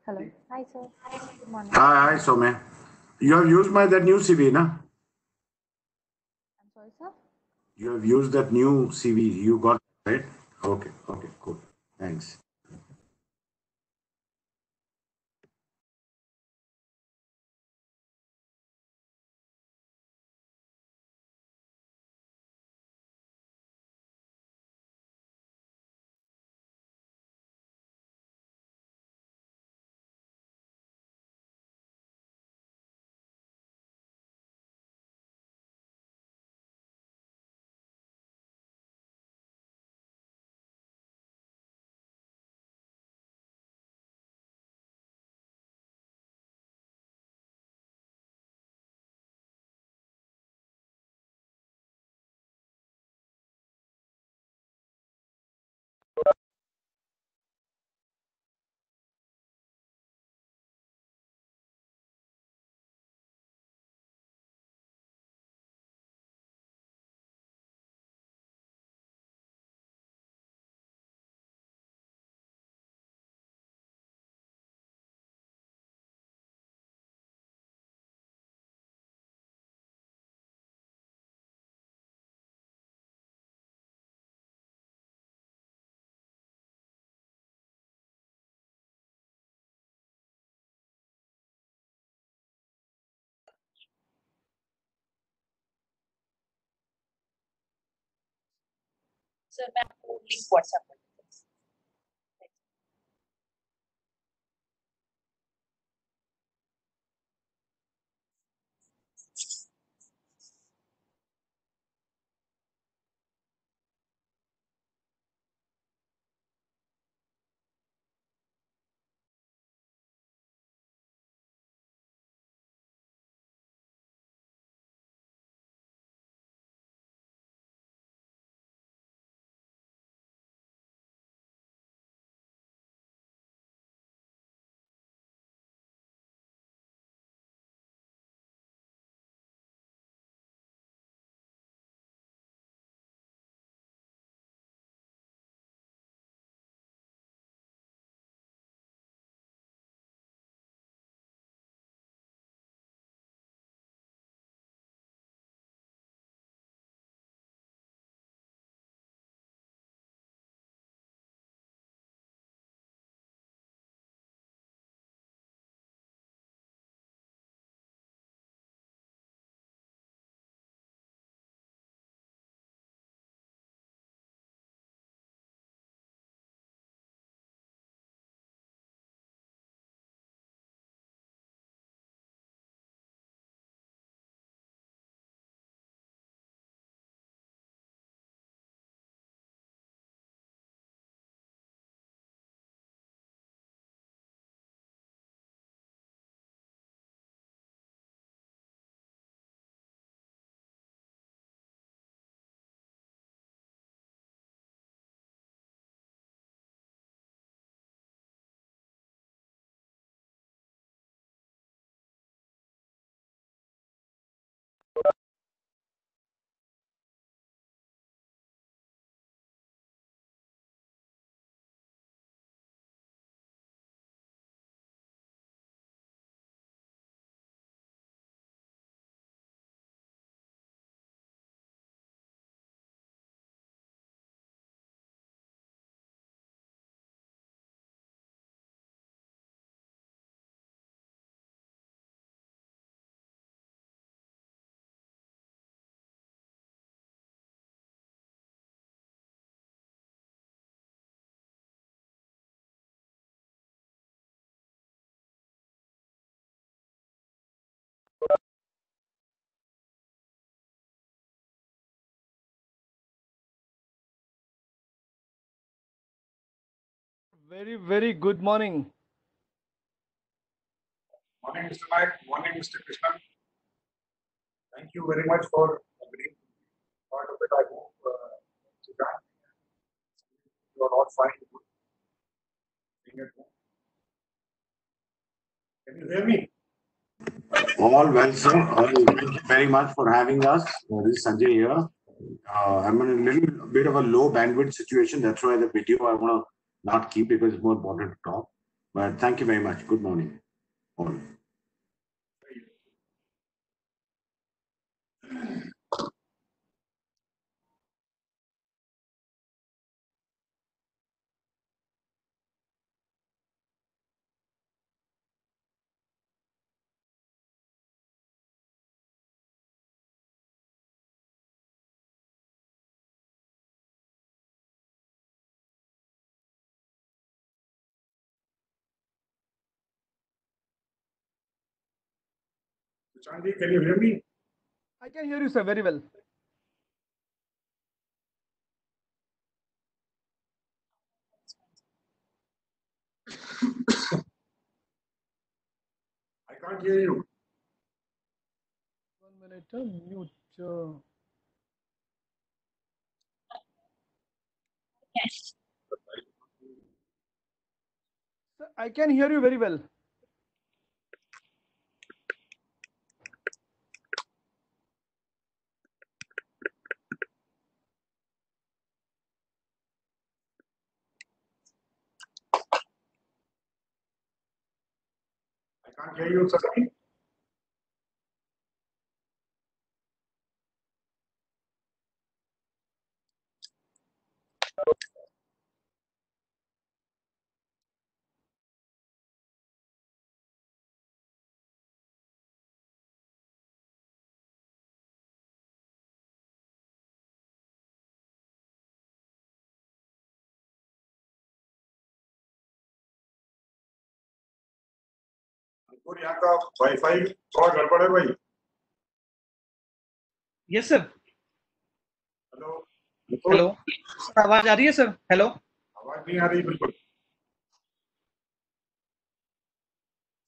Hello. Hi, sir. Good morning. Hi, Soumya. You have used that new CV, na? I'm sorry, sir. You have used that new CV. You got it, right? Okay, cool. Thanks. Sir, ma'am, link WhatsApp. Very good morning. Morning, Mr. Naik. Morning, Mr. Krishnan. Thank you very much for being part of it. I hope you are all fine. Being at home. Can you hear me? All well, sir. Thank you very much for having us. This is Sanjay here. I'm in a little bit of a low bandwidth situation. That's why the video I want to not keep because it's more important to talk. But thank you very much. Good morning, all. Chandi, can you hear me? I can hear you, sir, very well. I can't hear you. 1 minute, mute. Yes. Sir, I can hear you very well. I can't hear you, Chandi. अंकुर, यहाँ का wifi थोड़ा गड़बड़ है भाई. Yes sir. Hello. Hello sir, आवाज आ रही है sir? Hello. आवाज नहीं आ रही बिल्कुल.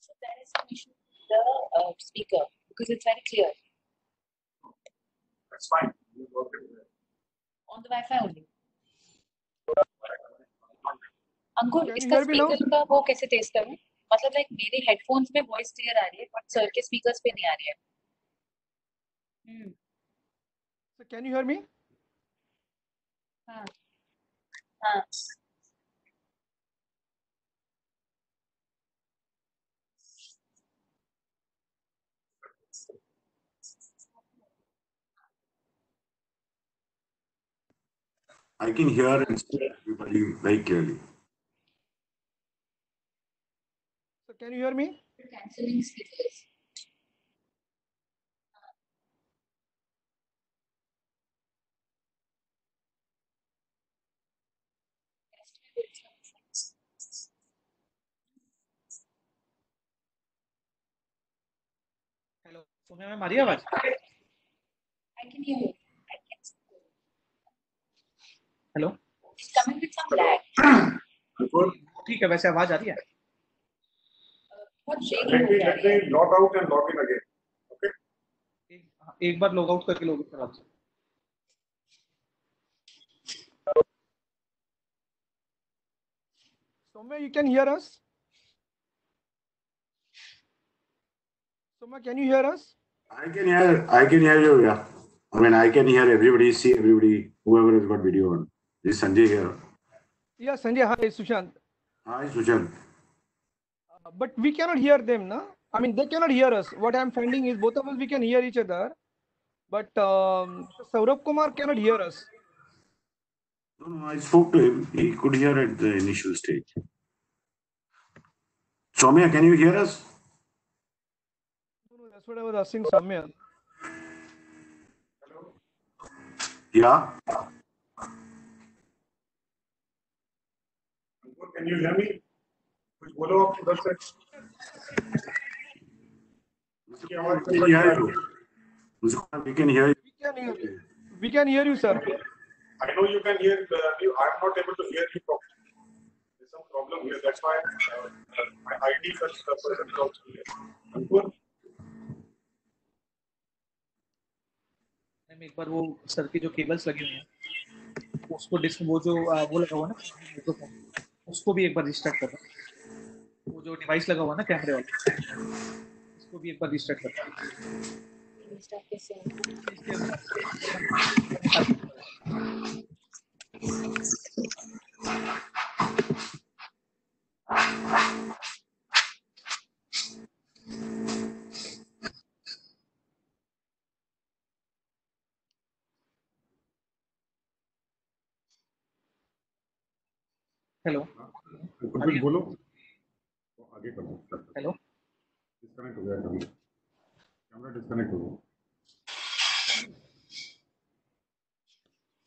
So there is an issue with the speaker because it's very clear That's fine. You work it there. on the Wi-Fi only. Ankur, Can you इसका hear me now? Speaker का वो कैसे test करूं? मतलब लाइक मेरे headphones में voice clear आ रही है बट सर के स्पीकर्स पे नहीं आ रही है. So can you hear me? हाँ हाँ. I can hear and see everybody very clearly. So can you hear me? Cancelling speakers. Hello, सुनने में हमारी आवाज? I can hear you. I can. Hello. It's coming with some lag. अंकुर, ठीक है, वैसे आवाज आ रही है. बहुत shaky let हो me जा रही है. log out and log in again. Okay. एक बार लॉग आउट करके लॉग इन करा दो. Soumya, you can hear us? Soumya, can you hear us? I can hear you, yeah. I mean, I can hear everybody, see everybody, whoever has got video on. This is Sanjay here. Yeah, Sanjay. Hi, Sushant. Hi, Sushant. But we cannot hear them, no? I mean, they cannot hear us. What I'm finding is both of us, we can hear each other. But Saurabh Kumar cannot hear us. No, I spoke to him. He could hear at the initial stage. Soumya, can you hear us? No, that's what I was asking Soumya. Yeah. Ankur, can you hear me? कुछ बोलो आप उधर से. उसकी आवाज We can hear you. We can hear you. We can hear you. We can hear you, sir. I know you can hear me. I'm not able to hear you properly. There's some problem here. That's why my ID such person is also here. Ankur, एक बार वो sir की जो cables लगी हुई हैं उसको वो जो वो लगा हुआ ना माइक्रोफोन, उसको भी एक बार रिस्टार्ट कर दो. वो जो डिवाइस लगा हुआ ना कैमरे वाला, उसको भी एक बार रिस्टार्ट कर दो. हेलो कुछ भी बोलो तो आगे कर दो। हेलो डिस्कनेक्ट हो गया कैमरा डिस्कनेक्ट हो गया।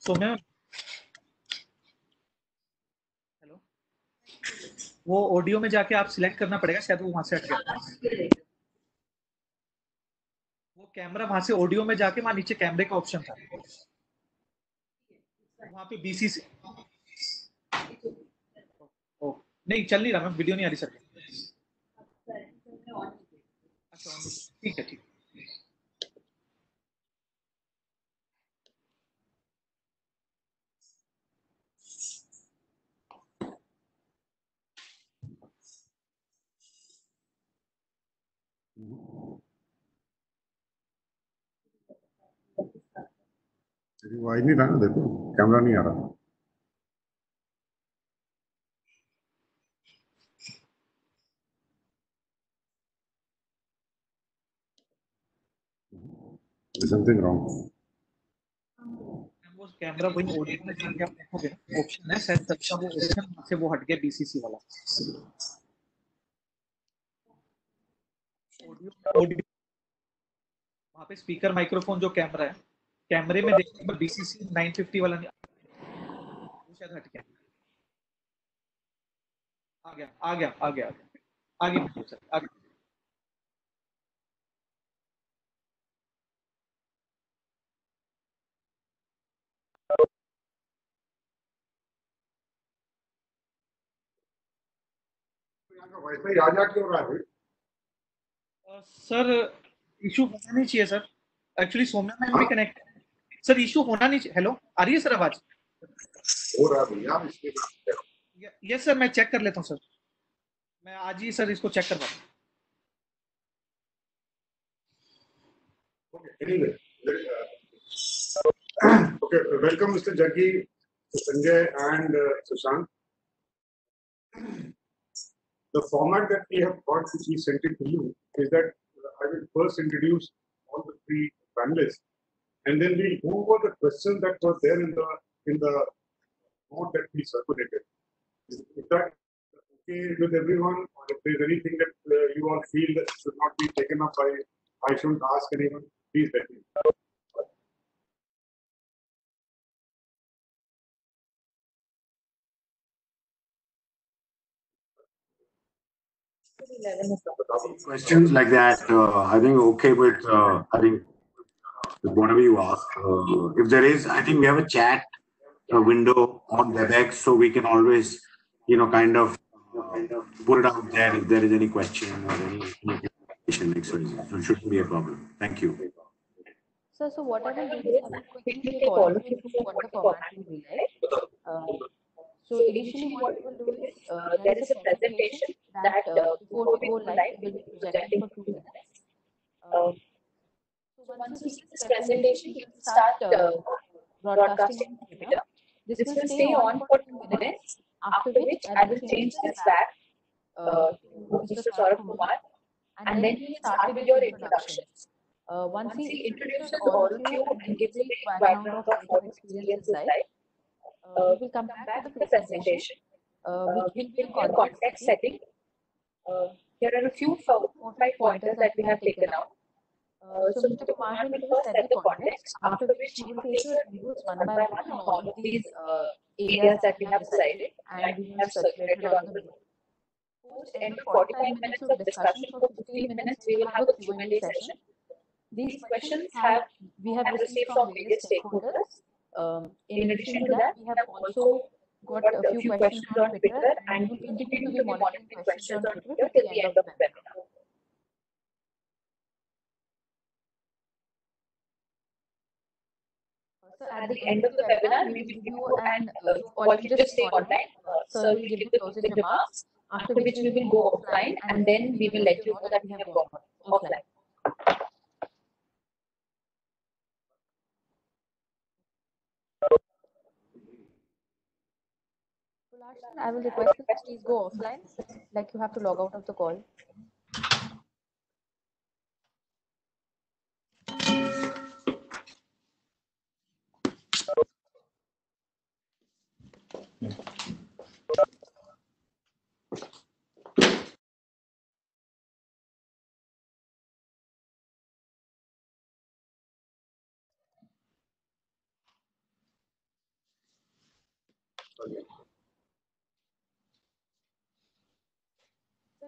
सौम्या हेलो वो ऑडियो में जाके आप सिलेक्ट करना पड़ेगा, शायद वो वहां से हट गया। वो कैमरा वहां से ऑडियो में जाके वहां नीचे कैमरे का ऑप्शन था, वहां पे बीसीसी। ओ नहीं, चल नहीं रहा मैम, वीडियो नहीं आ रही सर। अच्छा ठीक है ठीक। वो आई नहीं रहा ना, देखो कैमरा नहीं आ रहा। There's something wrong. वो कैमरा वही ऑडियो में जाके आप देखोगे ना, ऑप्शन है शायद तब का वो ऑप्शन से वो हट गया बीसीसी वाला। ऑडियो ऑडियो वहाँ पे स्पीकर माइक्रोफोन जो कैमरा है, कैमरे में देखने पर बीसीसी 950 वाला नहीं, वो शायद हट गया। आ गया आ गया आ गया आगे बढ़िए सर आगे। वाईफाई आ जा क्यों रहा है? सर इशू होना नहीं चाहिए सर, एक्चुअली सोम्या मैम भी कनेक्ट सर, इशू होना नहीं चाहिए। हेलो आ रही है सर आवाज? हो रहा है भैया, इसके यस सर, मैं चेक कर लेता हूँ सर, मैं आज ही सर इसको चेक करवा दूँ। okay. Anyway, okay. Welcome, Mr. Jaggi, Sanjay, and Sushant. The format that we have got, which we sent it to you, is that I will first introduce all the three panelists, and then we'll go over the questions that were there in the note that we circulated. Is that okay with everyone? Or if there's anything that you all feel that should not be taken up by, I shouldn't ask anyone, please let me know. Questions like that, I think okay with, I think with whatever you ask. If there is, I think we have a chat window on WebEx, so we can always, kind of put it out there if there is any question or any clarification, so it shouldn't be a problem. Thank you. Sir, so what I will do is I will quickly take all of you through what the format will be like. So initially what we will do is there is a presentation that before we go live we will be presenting for 2 minutes. So once you see this presentation, we will start broadcasting on Twitter. This will stay on for 2 minutes, after which I will change this back to Mr. Saurabh Kumar, and then we will start with your introductions. Once he introduces all of you and gives a brief background of what his experience is like, we will come back to the presentation, which will be a context setting. Here are a few 4-5 pointers that we have taken out. So Mr. Kumar will first set the context, after which he will take your views one by one on all of these areas that we have decided and we have circulated on the board. Post end of 45 minutes of discussion, for 15 minutes we will have a Q&A session. These questions we have received from various stakeholders. In addition to that, we have also got a few questions on Twitter, and we will continue to be monitoring questions on Twitter till the end of the webinar. So at the end of the webinar, we will give you an all you just stay online. So we will give the closing remarks, after which we will go offline, and then we will let you know that we have gone offline. I will request you to please go offline, like you have to log out of the call.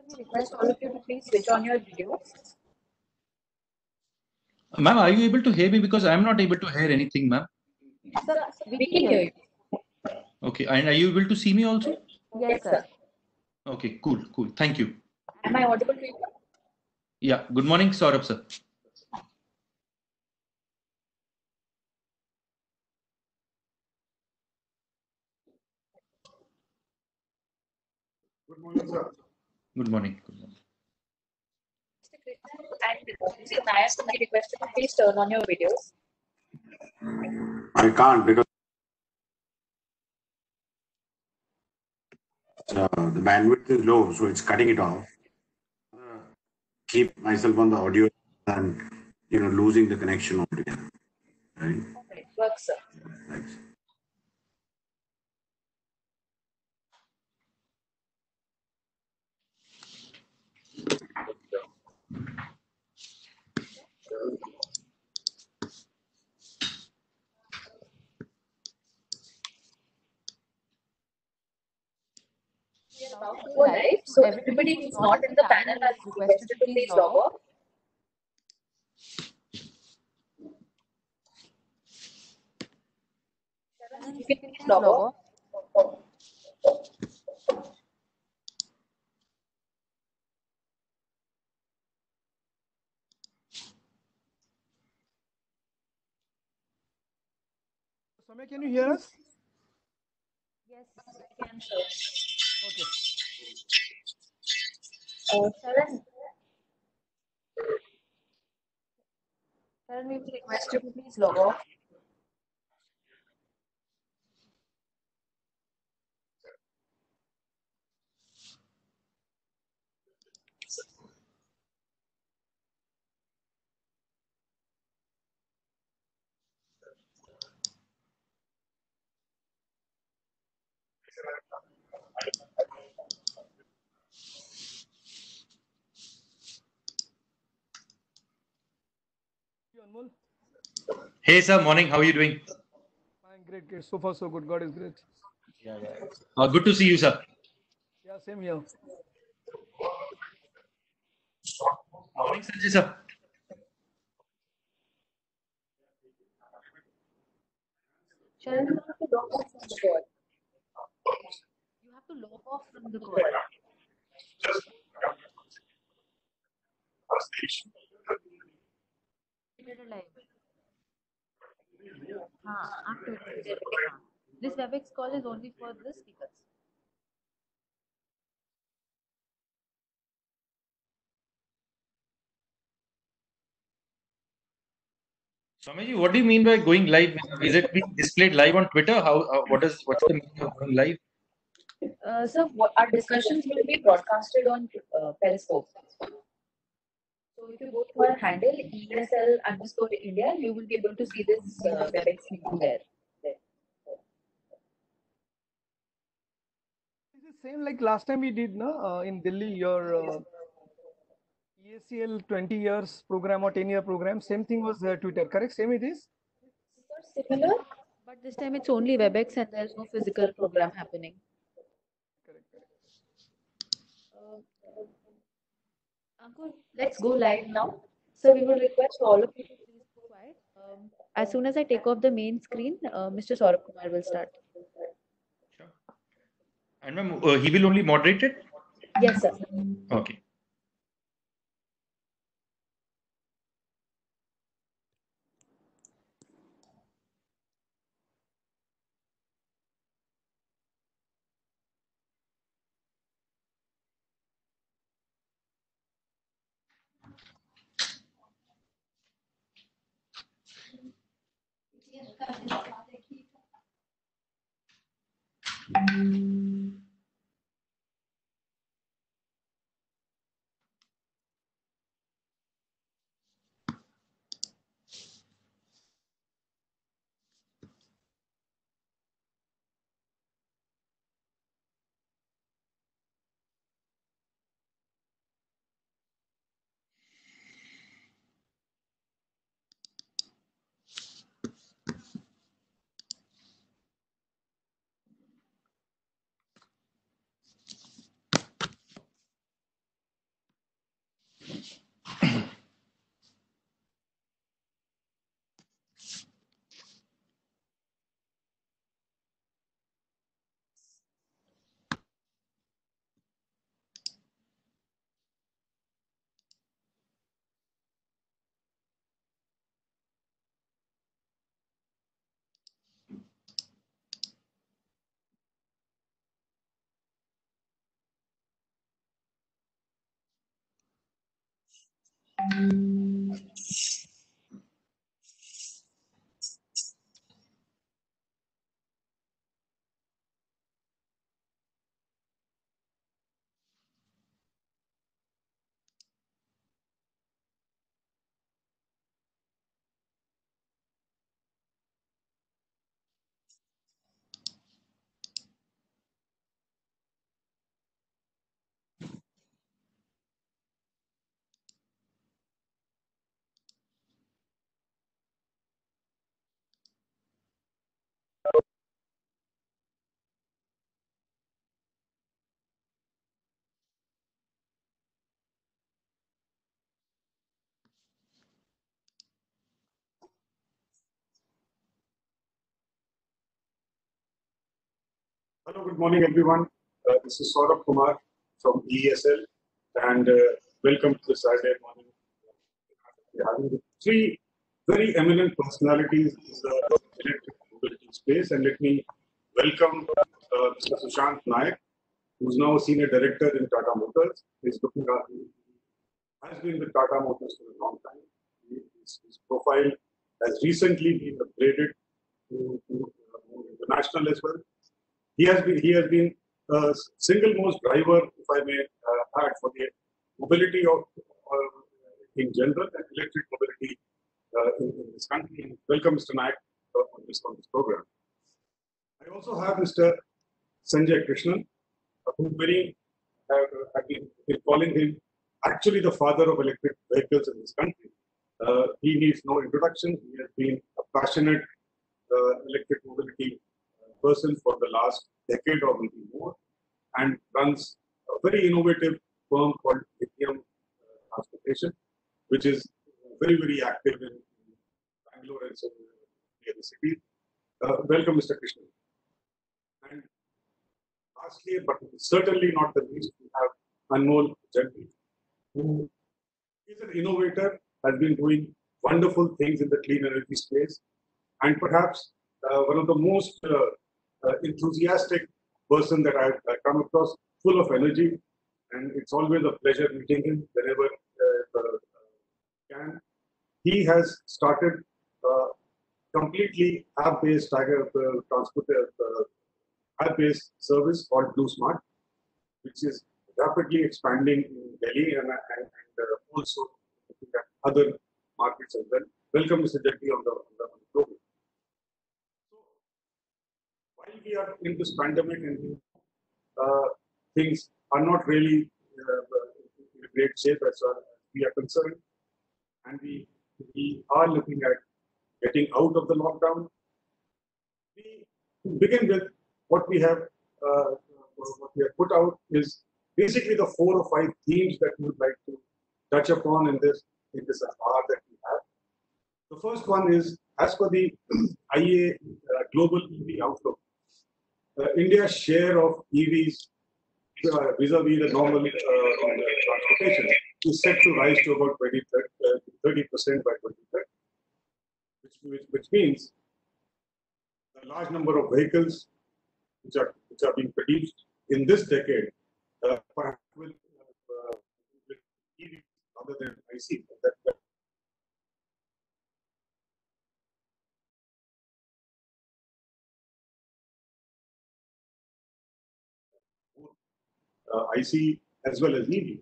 We request all of you to please switch on your videos. Ma'am, are you able to hear me? Because I'm not able to hear anything, ma'am. Sir, we can hear you. Okay, and are you able to see me also? Yes, sir. Okay, cool, cool. Thank you. Am I audible to you? Yeah, good morning, Saurabh sir. Good morning, sir. Good morning. Good morning. And Mr. Nair, I request you to please turn on your videos. I can't because the bandwidth is low, so it's cutting it off. Keep myself on the audio and losing the connection altogether. Right? Okay, works, sir. Thanks. We are about to go live, so everybody who's not in the panel has requested to please log off. You can please log off. Samay, can you hear us? Yes, I can, sir. Okay. Sharon. Sharon, we will request you to please log off. Anmol? Hey sir, morning. How are you doing? Fine, great, great. So far, so good. God is great. Good to see you, sir. Yeah, same here. Morning, Sanjay sir. Sharon, you have to log off from the call. You have to log off from the call. Activate. This WebEx call is only for the speakers. Swamiji, what do you mean by going live? Is it being displayed live on Twitter? What's the meaning of going live? So our discussions will be broadcasted on Periscope. So if you go to our handle ESL_India, you will be able to see this WebEx meeting there. This is same like last time we did, no? In Delhi, your ESCL 20 years program or 10-year program. Same thing was Twitter, correct? Same it is? Similar, but this time it's only WebEx and there's no physical program happening. Correct, correct. Ankur, let's go live now. So we will request all of you to please be quiet. As soon as I take off the main screen, Mr. Saurabh Kumar will start. Sure. And ma'am, he will only moderate it? Yes, sir. Okay. Hello, good morning, everyone. This is Saurabh Kumar from ESL, and welcome to the Saturday morning. We are having three very eminent personalities in the electric mobility space, and let me welcome Mr. Sushant Nayak, who's now a senior director in Tata Motors. He's looking after, has been with Tata Motors for a long time. His profile has recently been upgraded to more international as well. He has been single most driver, if I may add, for the mobility of in general and electric mobility in this country. Welcome, Mr. Nayak, on this program. I also have Mr. Sanjay Krishnan, who many have been calling him actually the father of electric vehicles in this country. He needs no introduction. He has been a passionate electric mobility person for the last decade or maybe more, and runs a very innovative firm called Lithium Transportation, which is very, very active in Bangalore and some other cities. Welcome, Mr. Krishnan. And lastly, but certainly not the least, we have Anmol Jaggi, who is an innovator, has been doing wonderful things in the clean energy space, and perhaps one of the most enthusiastic person that I've come across, full of energy, and it's always a pleasure meeting him whenever can. He has started completely app-based app-based service called Blue Smart, which is rapidly expanding in Delhi and also looking at other markets as well. Welcome, Mr. Jaggi, on the program. While we are in this pandemic and things are not really in great shape as far as we are concerned, and we are looking at getting out of the lockdown, we begin with what we have put out is basically the 4 or 5 themes that we would like to touch upon in this hour that we have. The first one is, as per the IEA Global EV Outlook, India's share of EVs vis-a-vis the normal transportation is set to rise to about 30% by 2030, which means a large number of vehicles which are being produced in this decade perhaps will EVs other than IC. IC as well as EV.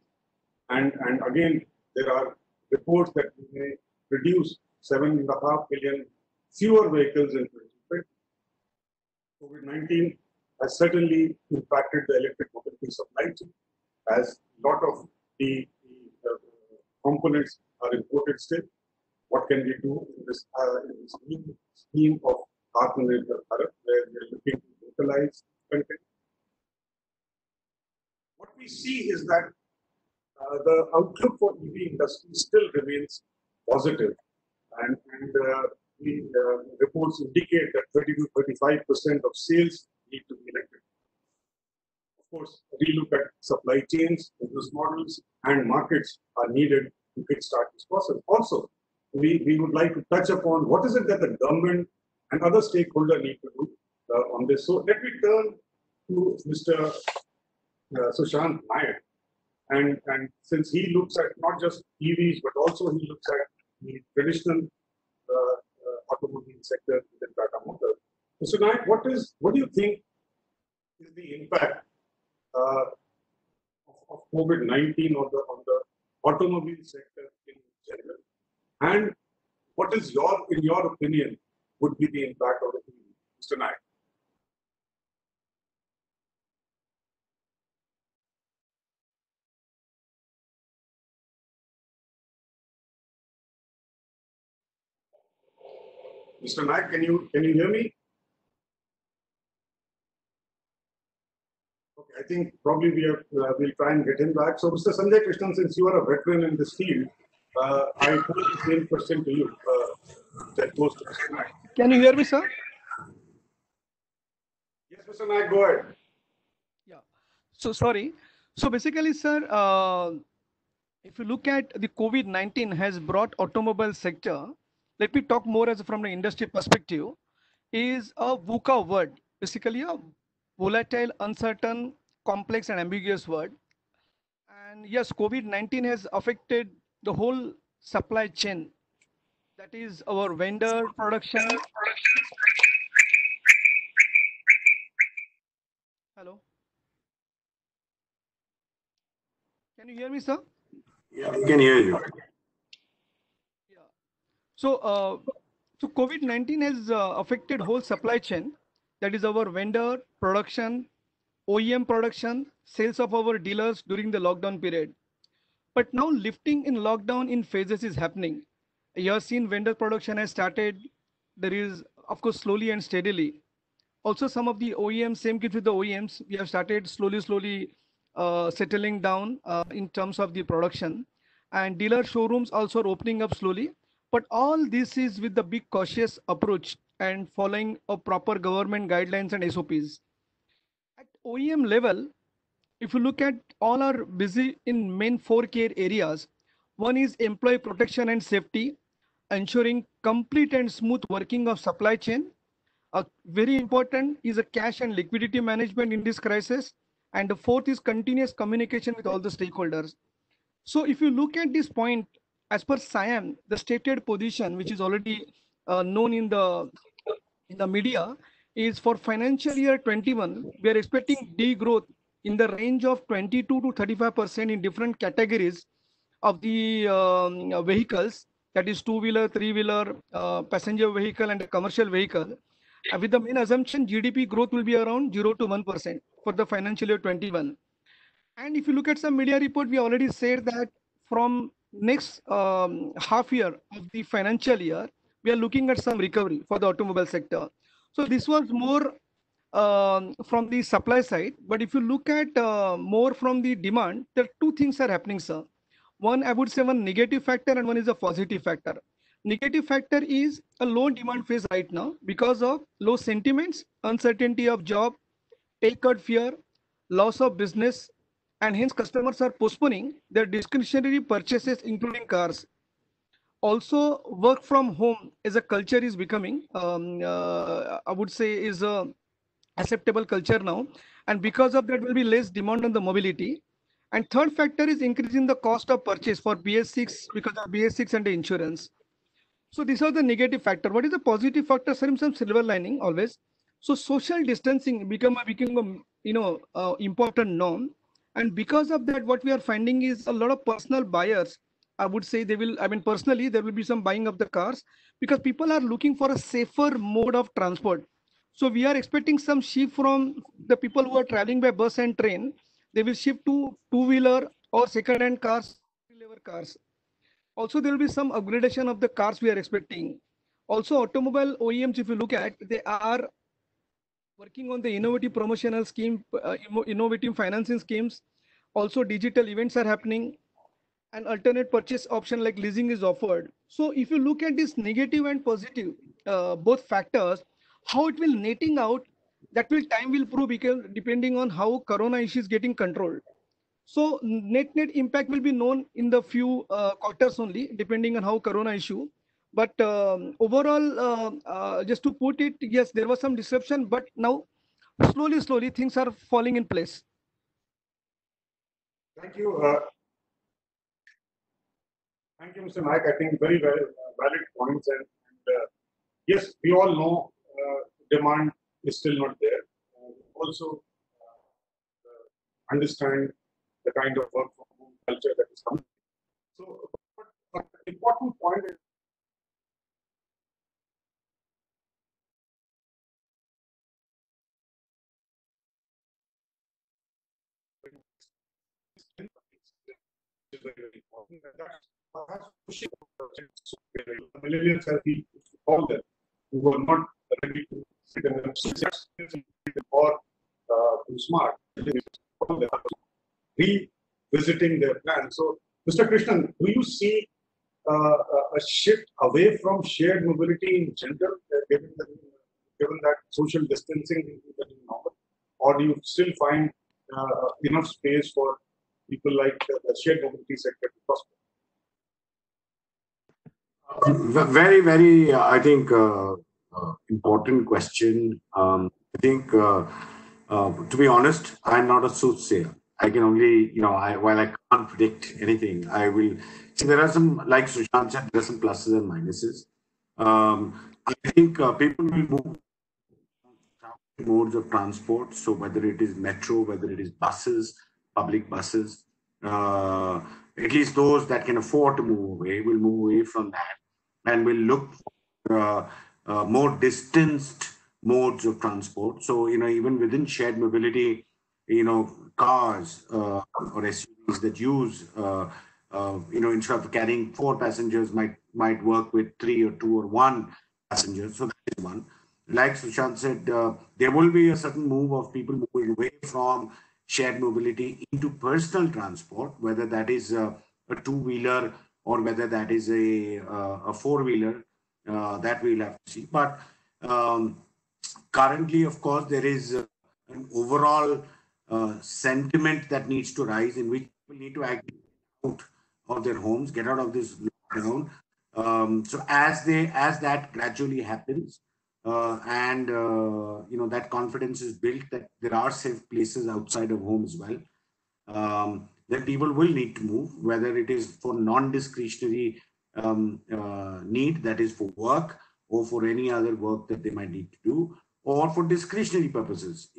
And again, there are reports that we may produce 7.5 million fewer vehicles in 2020. COVID-19 has certainly impacted the electric mobility supply chain, as a lot of the components are imported still. What can we do in this new scheme of Atmanirbhar Bharat, where we are looking to localize content? What we see is that the outlook for EV industry still remains positive, and the reports indicate that 30 to 35% of sales need to be electric. Of course, we look at supply chains, business models, and markets are needed to kickstart this process. Also, we would like to touch upon what is it that the government and other stakeholders need to do on this. So let me turn to Mr. Sushant Nayak. and since he looks at not just EVs but also he looks at the traditional automobile sector within Tata Motors. Mr. Naik, what do you think is the impact of COVID-19 on the automobile sector in general, and what is in your opinion, would be the impact of the EV, Mr. Naik? Mr. Naik, can you hear me? Okay, I think probably we'll try and get him back. So, Mr. Sanjay Krishnan, since you are a veteran in this field, I pose the same question to you. That goes to Mr. Naik. Can you hear me, sir? Yes, Mr. Naik, go ahead. Yeah. So sorry. So basically, sir, if you look at the COVID-19 has brought automobile sector, let me talk more as from the industry perspective, is a VUCA word, basically a volatile, uncertain, complex and ambiguous word. And yes, COVID-19 has affected the whole supply chain. That is our vendor production. Hello. Can you hear me, sir? Yeah, we can hear you. Yeah. So COVID-19 has affected whole supply chain. That is our vendor production, OEM production, sales of our dealers during the lockdown period. But now lifting in lockdown in phases is happening. You have seen vendor production has started. There is, of course, slowly and steadily. Also, some of the OEMs, same case with the OEMs, we have started slowly settling down in terms of the production. And dealer showrooms also are opening up slowly. But all this is with the big cautious approach and following a proper government guidelines and SOPs. At OEM level, if you look at all are busy in main four key areas. One is employee protection and safety, ensuring complete and smooth working of supply chain. Very important is a cash and liquidity management in this crisis. And the fourth is continuous communication with all the stakeholders. So if you look at this point, as per SIAM, the stated position, which is already known in the media, is for financial year 21, we are expecting degrowth in the range of 22 to 35% in different categories of the vehicles, that is two-wheeler, three-wheeler, passenger vehicle and a commercial vehicle. With the main assumption, GDP growth will be around 0 to 1% for the financial year 21. And if you look at some media report, we already said that from next half year of the financial year, we are looking at some recovery for the automobile sector. So this was more from the supply side. But if you look at more from the demand, there are two things are happening, sir. One, I would say one negative factor and one is a positive factor. Negative factor is a low demand phase right now because of low sentiments, uncertainty of job, pay cut fear, loss of business, and hence customers are postponing their discretionary purchases, including cars. Also, work from home as a culture is becoming, I would say, is a acceptable culture now, and because of that, will be less demand on the mobility. And third factor is increasing the cost of purchase for BS6 because of BS6 and the insurance. So these are the negative factor. What is the positive factor? Some silver lining always. So social distancing become a important norm, and because of that, what we are finding is a lot of personal buyers. I would say they will. I mean, personally, there will be some buying of the cars because people are looking for a safer mode of transport. So we are expecting some shift from the people who are traveling by bus and train. They will shift to two-wheeler or second-hand cars, lever cars. Also, there will be some upgradation of the cars we are expecting. Also, automobile OEMs, if you look at, they are working on the innovative promotional scheme, innovative financing schemes. Also, digital events are happening, and alternate purchase option like leasing is offered. So, if you look at this negative and positive, both factors, how it will netting out, that will time will prove because depending on how Corona issue is getting controlled. So net impact will be known in the few quarters only, depending on how Corona issue. But overall, just to put it, yes, there was some disruption, but now slowly things are falling in place. Thank you. Thank you, Mr. Naik. I think very valid points. And yes, we all know demand is still not there. Also understand the kind of work from home culture that is coming. So, but important point is very important. And that's perhaps pushing millennials, as we call them, who are not ready to sit in the or too smart, revisiting their plan. So, Mr. Krishnan, do you see a shift away from shared mobility in general, given that social distancing is the new normal, or do you still find enough space for people like the shared mobility sector to prosper? Very, I think, important question. I think, to be honest, I'm not a soothsayer. I can only, while I can't predict anything, I will see there are some, like Sushant said, there are some pluses and minuses. I think people will move modes of transport. So whether it is metro, whether it is buses, public buses, at least those that can afford to move away will move away from that and will look for more distanced modes of transport. So, even within shared mobility, cars or SUVs that use, instead of carrying 4 passengers might work with 3 or 2 or 1 passengers. So that is one. Like Sushant said, there will be a certain move of people moving away from shared mobility into personal transport, whether that is a two-wheeler or whether that is a four-wheeler. That we'll have to see. But currently, of course, there is an overall sentiment that needs to rise in which people need to act out of their homes, get out of this lockdown. So as that gradually happens, and that confidence is built that there are safe places outside of home as well, then people will need to move, whether it is for non-discretionary need, that is for work, or for any other work that they might need to do, or for discretionary purposes.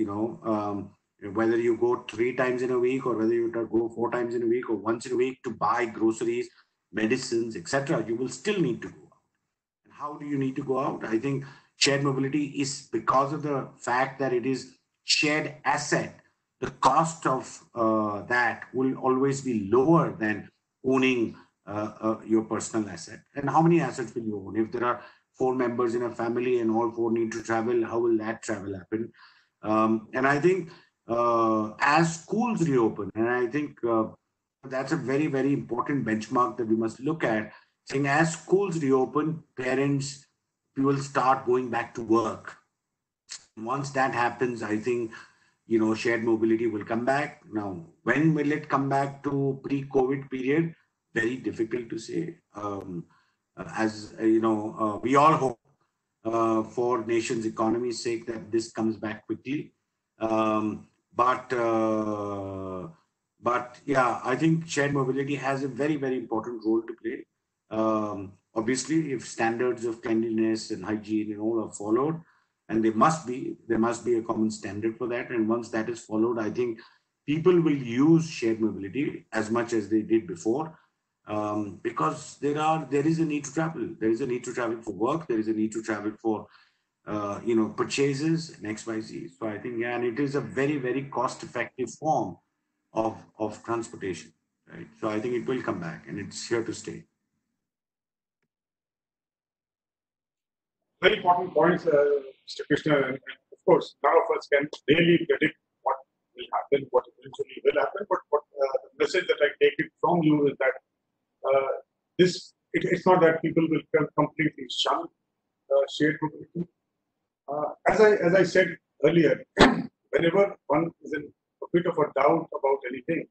Whether you go 3 times in a week, or whether you go 4 times in a week, or once in a week to buy groceries, medicines, etc., you will still need to go out. And how do you need to go out? I think shared mobility is, because of the fact that it is shared asset, the cost of that will always be lower than owning your personal asset. And how many assets will you own? If there are 4 members in a family and all 4 need to travel, how will that travel happen? And I think as schools reopen, and I think that's a very important benchmark that we must look at, saying as schools reopen, parents will start going back to work. Once that happens, I think shared mobility will come back. Now, when will it come back to pre-COVID period? Very difficult to say. As we all hope for nation's economy's sake that this comes back quickly. But yeah, I think shared mobility has a very important role to play. Obviously, if standards of cleanliness and hygiene and all are followed, and there must be a common standard for that. And once that is followed, I think people will use shared mobility as much as they did before, because there is a need to travel. There is a need to travel for work. There is a need to travel for purchases and XYZ. So I think, and it is a very cost-effective form of transportation, right? So I think it will come back, and it's here to stay. Very important points, Mr. Krishna. And of course, none of us can really predict what will happen, what eventually will happen. But what the message that I take it from you is that it's not that people will completely shun shared mobility. As I said earlier, whenever one is in a bit of a doubt about anything,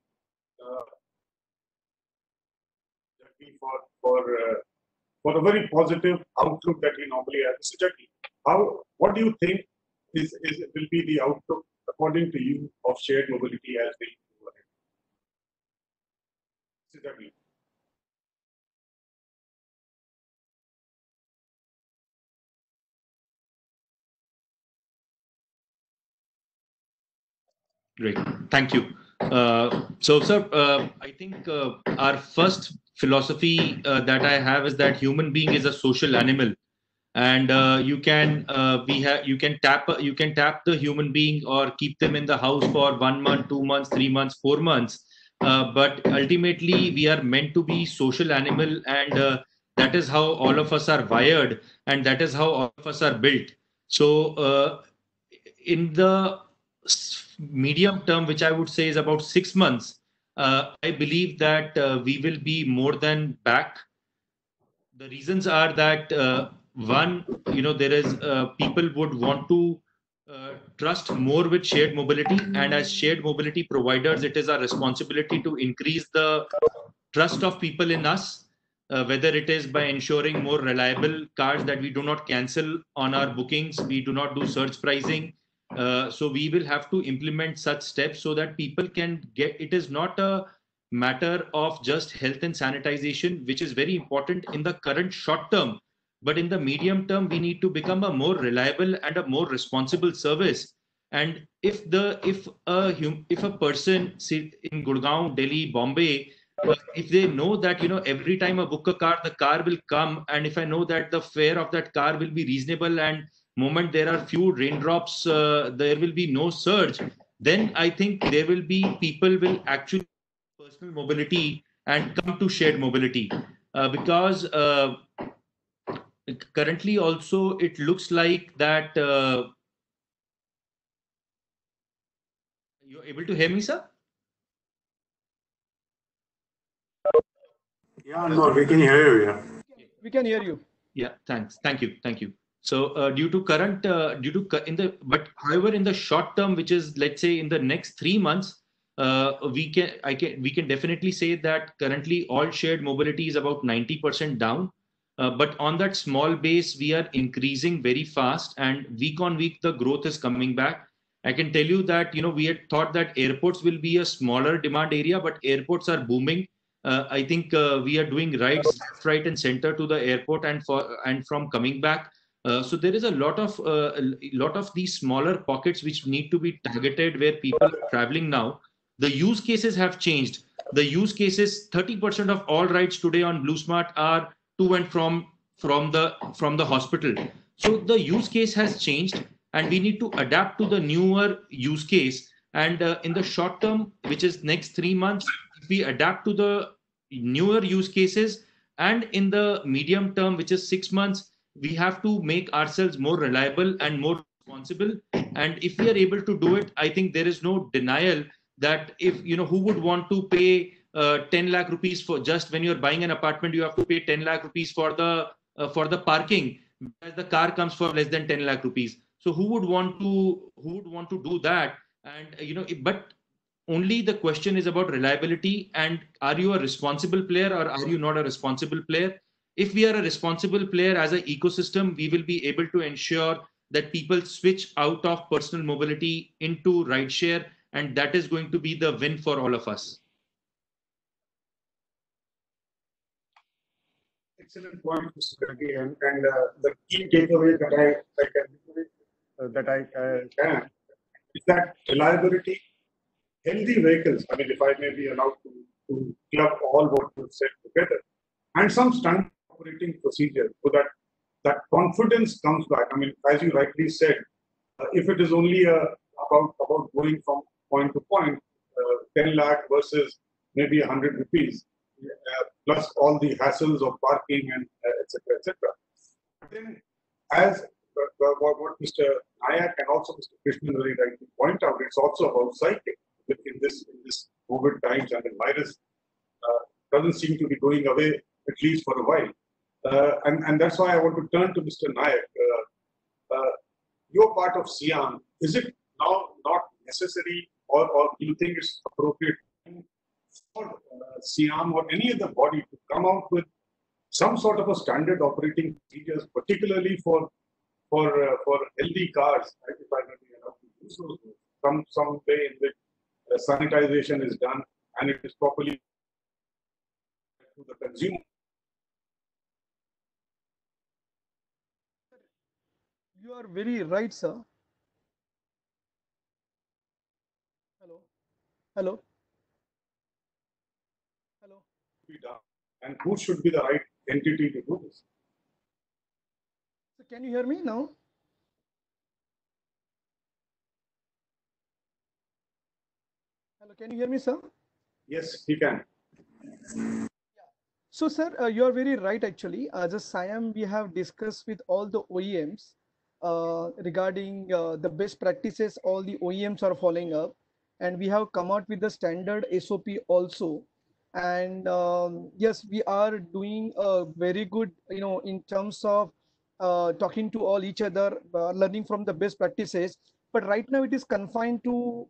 for a very positive outlook that we normally have, Mr. Jaggi, what do you think will be the outlook according to you of shared mobility as we move ahead? considerably. Great. Thank you. Sir, I think our first philosophy that I have is that human being is a social animal, and you can you can tap the human being or keep them in the house for 1 month, 2 months, 3 months, 4 months. But ultimately, we are meant to be social animal, and that is how all of us are wired, and that is how all of us are built. So, in the medium term, which I would say is about 6 months, I believe that we will be more than back. The reasons are that one, there is people would want to trust more with shared mobility, and as shared mobility providers, it is our responsibility to increase the trust of people in us, whether it is by ensuring more reliable cars that we do not cancel on our bookings, we do not do surge pricing. So we will have to implement such steps so that people can get. It is not a matter of just health and sanitization, which is very important in the current short term, but in the medium term, we need to become a more reliable and a more responsible service. And if a person sit in Gurgaon, Delhi, Bombay, if they know that every time I book a car, the car will come, and if I know that the fare of that car will be reasonable, and moment there are few raindrops, there will be no surge, then I think there will be people will actually personal mobility and come to shared mobility, because currently also it looks like that you're able to hear me, sir? Yeah, no, we can hear you. Yeah. We can hear you. Yeah, thanks. Thank you. So due to current, however, in the short term, which is let's say in the next 3 months, we can definitely say that currently all shared mobility is about 90% down. But on that small base, we are increasing very fast, and week on week the growth is coming back. I can tell you that we had thought that airports will be a smaller demand area, but airports are booming. I think we are doing rides left, right, and center to the airport and from coming back. So there is a lot of these smaller pockets which need to be targeted where people are traveling now. The use cases have changed. The use cases, 30% of all rides today on BlueSmart are to and from the hospital. So the use case has changed, and we need to adapt to the newer use case. And in the short term, which is next 3 months, if we adapt to the newer use cases, and in the medium term, which is 6 months, we have to make ourselves more reliable and more responsible. And if we are able to do it, I think there is no denial that if who would want to pay 10 lakh rupees for just when you're buying an apartment, you have to pay 10 lakh rupees for the parking, whereas the car comes for less than 10 lakh rupees. So who would want to do that? And but only the question is about reliability, and are you a responsible player or are you not a responsible player? If we are a responsible player as an ecosystem, we will be able to ensure that people switch out of personal mobility into rideshare, and that is going to be the win for all of us. Excellent point, Mr. Gargi, and the key takeaway that I can is that reliability, healthy vehicles. I mean, if I may be allowed to club all what you've said together, and some standard operating procedure so that confidence comes back. I mean, as you rightly said, if it is only about going from point to point, 10 lakh versus maybe 100 rupees, plus all the hassles of parking and etc. Then, as what Mr. Nayak and also Mr. Krishnan very rightly point out, it's also about cycling in this COVID times, and the virus doesn't seem to be going away, at least for a while. And that's why I want to turn to Mr. Nayak. You're part of SIAM. Is it now not necessary, or do you think it's appropriate for SIAM or any other body to come out with some sort of a standard operating procedures, particularly for healthy cars, right, if I may be allowed to use those words, some way in which sanitization is done and it is properly to the consumer. You are very right, sir. Hello. Hello. Hello. Be done. And who should be the right entity to do this? So can you hear me now? Hello, can you hear me, sir? Yes, he can. So, sir, you are very right. Actually, as a SIAM, we have discussed with all the OEMs regarding the best practices. All the OEMs are following up, and we have come out with the standard SOP also. And yes, we are doing a very good, in terms of talking to all each other, learning from the best practices. But right now, it is confined to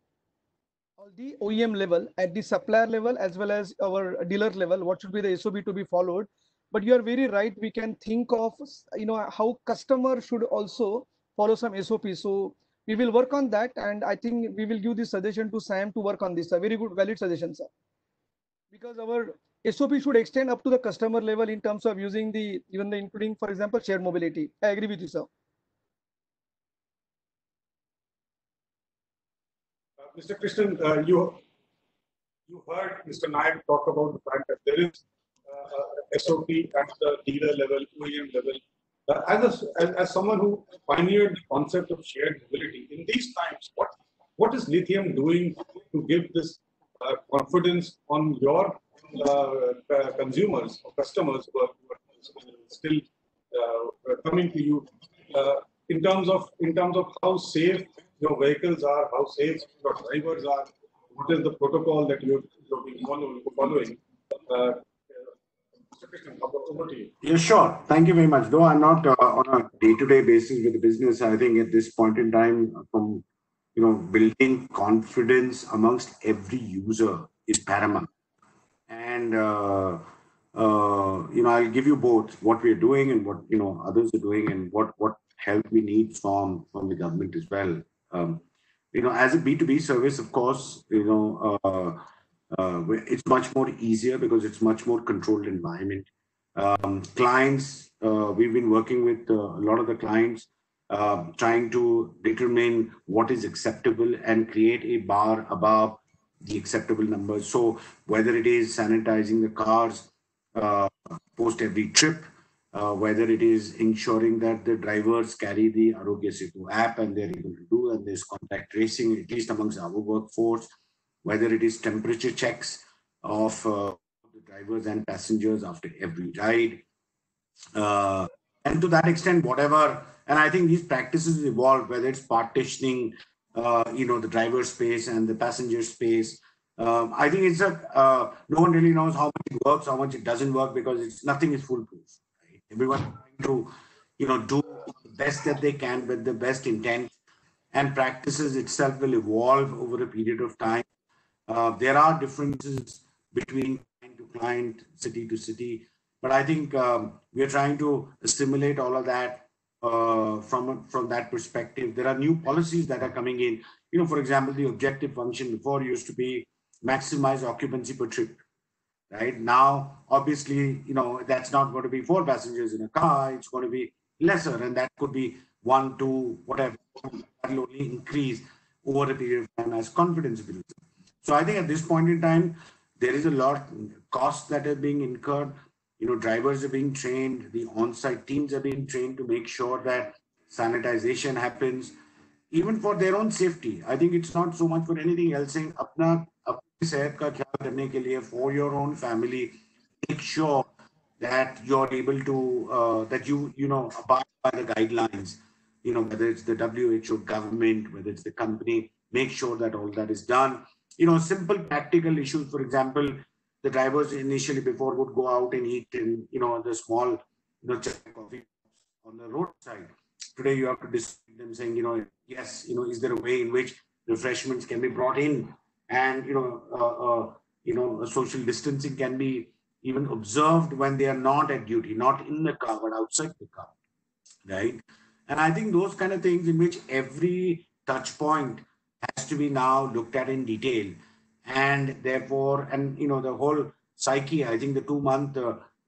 all the OEM level, at the supplier level, as well as our dealer level, what should be the SOP to be followed. But you are very right. We can think of, how customer should also follow some SOP. So we will work on that. And I think we will give this suggestion to Sam to work on this. A very good, valid suggestion, sir. Because our SOP should extend up to the customer level in terms of using even the including, for example, shared mobility. I agree with you, sir. Mr. Krishnan, you heard Mr. Nayak talk about the fact that there is SOP at the dealer level, OEM level. As someone who pioneered the concept of shared mobility, in these times, what is Lithium doing to give this confidence on your consumers or customers who are still coming to you in terms of how safe your vehicles are, how safe your drivers are, what is the protocol that you're following? Mr. Krishnan, over to you. Yeah, sure. Thank you very much. Though I'm not on a day-to-day basis with the business, I think at this point in time, from building confidence amongst every user is paramount. And I'll give you both what we're doing and what others are doing, and what help we need from the government as well. As a B2B service, of course, it's much more easier because it's much more controlled environment. Clients, we've been working with a lot of the clients, trying to determine what is acceptable and create a bar above the acceptable numbers. So whether it is sanitizing the cars post every trip, whether it is ensuring that the drivers carry the Arogya Setu app and they're able to do, and there's contact tracing, at least amongst our workforce, whether it is temperature checks of the drivers and passengers after every ride. And to that extent, whatever, and I think these practices evolve, whether it's partitioning, the driver space and the passenger space. I think it's no one really knows how much it works, how much it doesn't work, because nothing is foolproof. Right? Everyone trying to, do the best that they can with the best intent, and practices itself will evolve over a period of time. There are differences between client to client, city to city, but I think we are trying to assimilate all of that from that perspective. There are new policies that are coming in. For example, the objective function before used to be maximize occupancy per trip. Right now, obviously, that's not going to be 4 passengers in a car. It's going to be lesser, and that could be 1, 2, whatever. That will only increase over a period of time as confidence builds. So I think at this point in time, there is a lot costs that are being incurred. Drivers are being trained, the on-site teams are being trained to make sure that sanitization happens, even for their own safety. I think it's not so much for anything else. Saying apni sehat ka khayal karne ke liye, for your own family, make sure that you're able to that you abide by the guidelines. Whether it's the WHO government, whether it's the company, make sure that all that is done. Simple practical issues. For example, the drivers initially before would go out and eat in, the small, chai coffee on the roadside. Today you have to decide them saying, yes, is there a way in which refreshments can be brought in, and social distancing can be even observed when they are not at duty, not in the car but outside the car, right? And I think those kind of things in which every touch point has to be now looked at in detail, and therefore, the whole psyche. I think the 2-month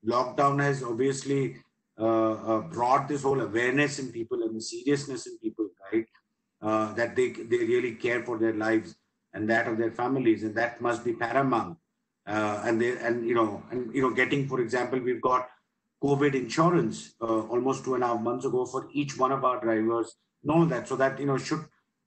lockdown has obviously brought this whole awareness in people and the seriousness in people, right? That they really care for their lives and that of their families, and that must be paramount. Getting, for example, we've got COVID insurance almost 2.5 months ago for each one of our drivers. Know that, so that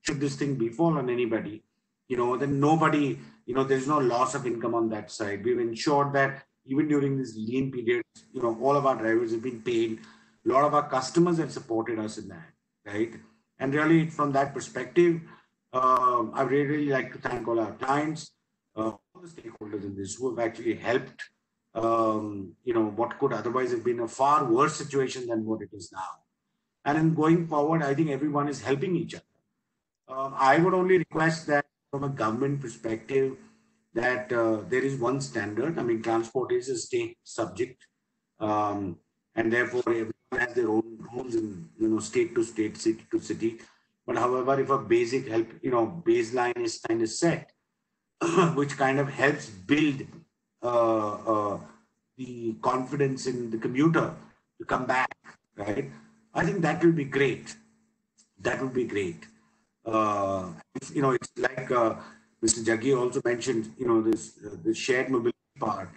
should this thing befall on anybody, then nobody, there's no loss of income on that side. We've ensured that even during this lean period, all of our drivers have been paid. A lot of our customers have supported us in that, right? And really, from that perspective, I really like to thank all our clients, all the stakeholders in this who have actually helped. What could otherwise have been a far worse situation than what it is now. And in going forward, I think everyone is helping each other. I would only request that from a government perspective, that there is one standard. I mean, transport is a state subject, and therefore everyone has their own rules in state to state, city to city. But however, if a basic help, baseline is kind of set, which kind of helps build the confidence in the commuter to come back, right? I think that will be great. That would be great. It's like Mr. Jaggi also mentioned, this shared mobility part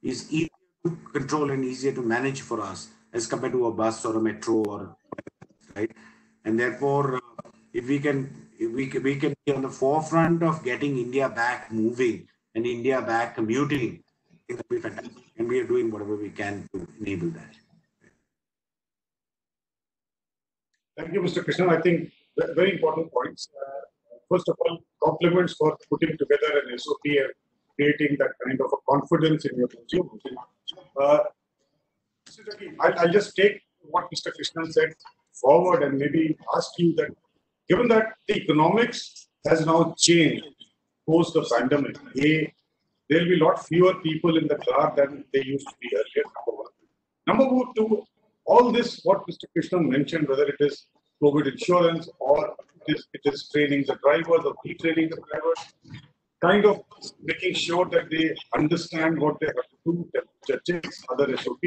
is easier to control and easier to manage for us as compared to a bus or a metro, or right. And therefore, if we can be on the forefront of getting India back moving and India back commuting, it will be fantastic. And we are doing whatever we can to enable that. Thank you, Mr. Krishnan. I think very important points. First of all, compliments for putting together an SOP and creating that kind of a confidence in your consumers. I'll just take what Mr. Krishnan said forward and maybe ask you that, given that the economics has now changed post the pandemic, there will be a lot fewer people in the car than they used to be earlier, number one. Number two, all this, what Mr. Krishnan mentioned, whether it is COVID insurance or it is training the drivers or retraining the drivers, kind of making sure that they understand what they have to do, the checks, other SOP,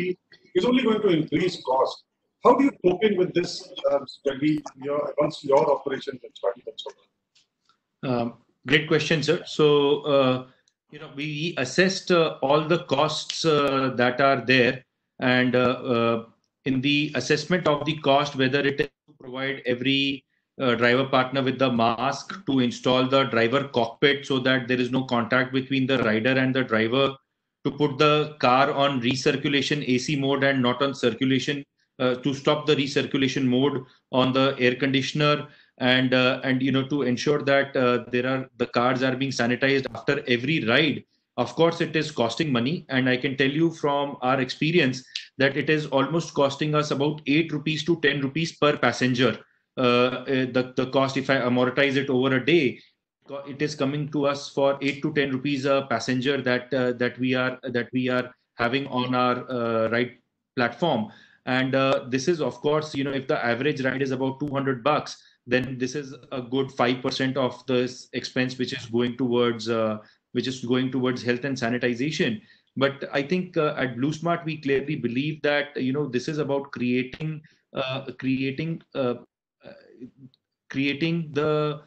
is only going to increase cost. How do you cope in with this, Jaggi, once your operations have started and so on? Great question, sir. So, we assessed all the costs that are there, and in the assessment of the cost, whether it is to provide every driver partner with the mask, to install the driver cockpit so that there is no contact between the rider and the driver, to put the car on recirculation AC mode and not on circulation, to stop the recirculation mode on the air conditioner, and to ensure that the cars are being sanitized after every ride. Of course, it is costing money, and I can tell you from our experience that it is almost costing us about 8 rupees to 10 rupees per passenger. The cost, if I amortize it over a day, it is coming to us for 8 to 10 rupees a passenger that we are having on our ride platform. And this is, of course, if the average ride is about $200, then this is a good 5% of this expense which is going towards health and sanitization. But I think at BlueSmart we clearly believe that this is about creating the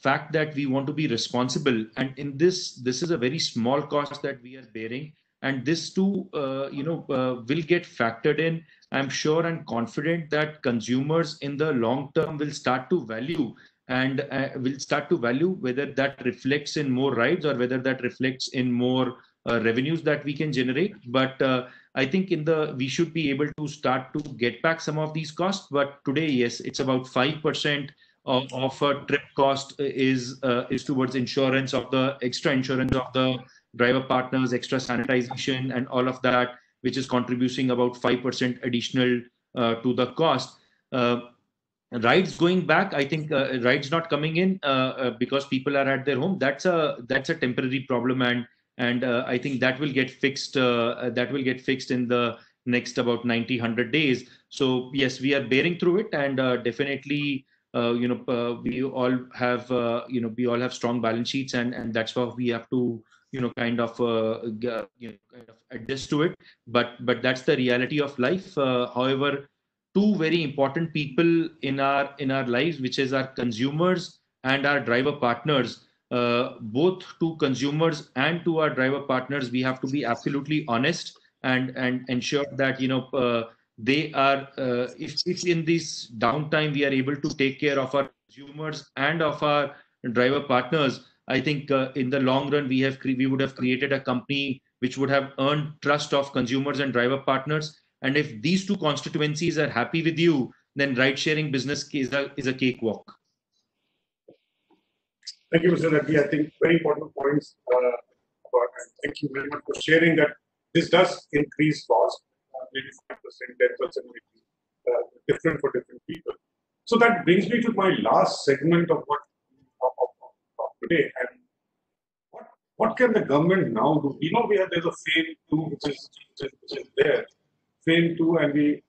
fact that we want to be responsible, and in this is a very small cost that we are bearing, and this too will get factored in. I'm sure and confident that consumers in the long term will start to value, and whether that reflects in more rides or whether that reflects in more revenues that we can generate. But I think we should be able to start to get back some of these costs. But today, yes, it's about 5% of a trip cost is towards insurance, of the extra insurance of the driver partners, extra sanitization and all of that, which is contributing about 5% additional to the cost. Rides going back, I think rides not coming in because people are at their home, that's a temporary problem, and I think that will get fixed in the next about 90-100 days. So yes, we are bearing through it, and definitely we all have strong balance sheets, and that's why we have to kind of adjust to it. But that's the reality of life. However, two very important people in our lives, which is our consumers and our driver partners. Both to consumers and to our driver partners, we have to be absolutely honest and ensure that they are if in this downtime we are able to take care of our consumers and of our driver partners. I think in the long run we would have created a company which would have earned trust of consumers and driver partners. And if these two constituencies are happy with you, then ride sharing business is a cakewalk. Thank you, Mr. Reddy. I think very important points. And thank you very much for sharing that this does increase cost, maybe 5%, 10%, different for different people. So that brings me to my last segment of of today. And what can the government now do? There's a FAME 2 which is there. FAME 2, and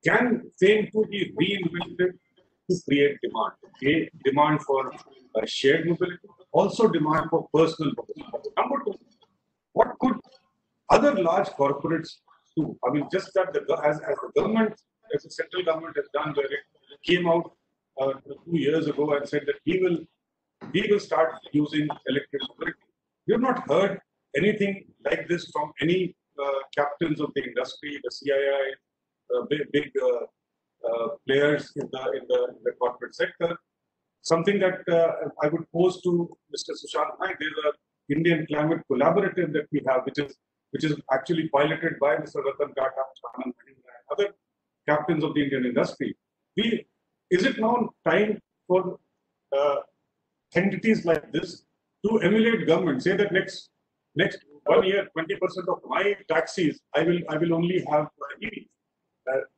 can FAME 2 be reinvented to create demand? Demand for shared mobility, also demand for personal mobility. Number two, what could other large corporates do? I mean, just that as the government, as the central government has done, where it came out 2 years ago and said that we will start using electric mobility. We have not heard anything like this from any captains of the industry, the CII, big players in the corporate sector. Something that I would pose to Mr. Sushant Naik. There's an Indian Climate Collaborative that we have, which is actually piloted by Mr. Ratan Tata, and other captains of the Indian industry. Is it now time for entities like this to emulate government? Say that next 1 year, 20% of my taxis I will only have EV.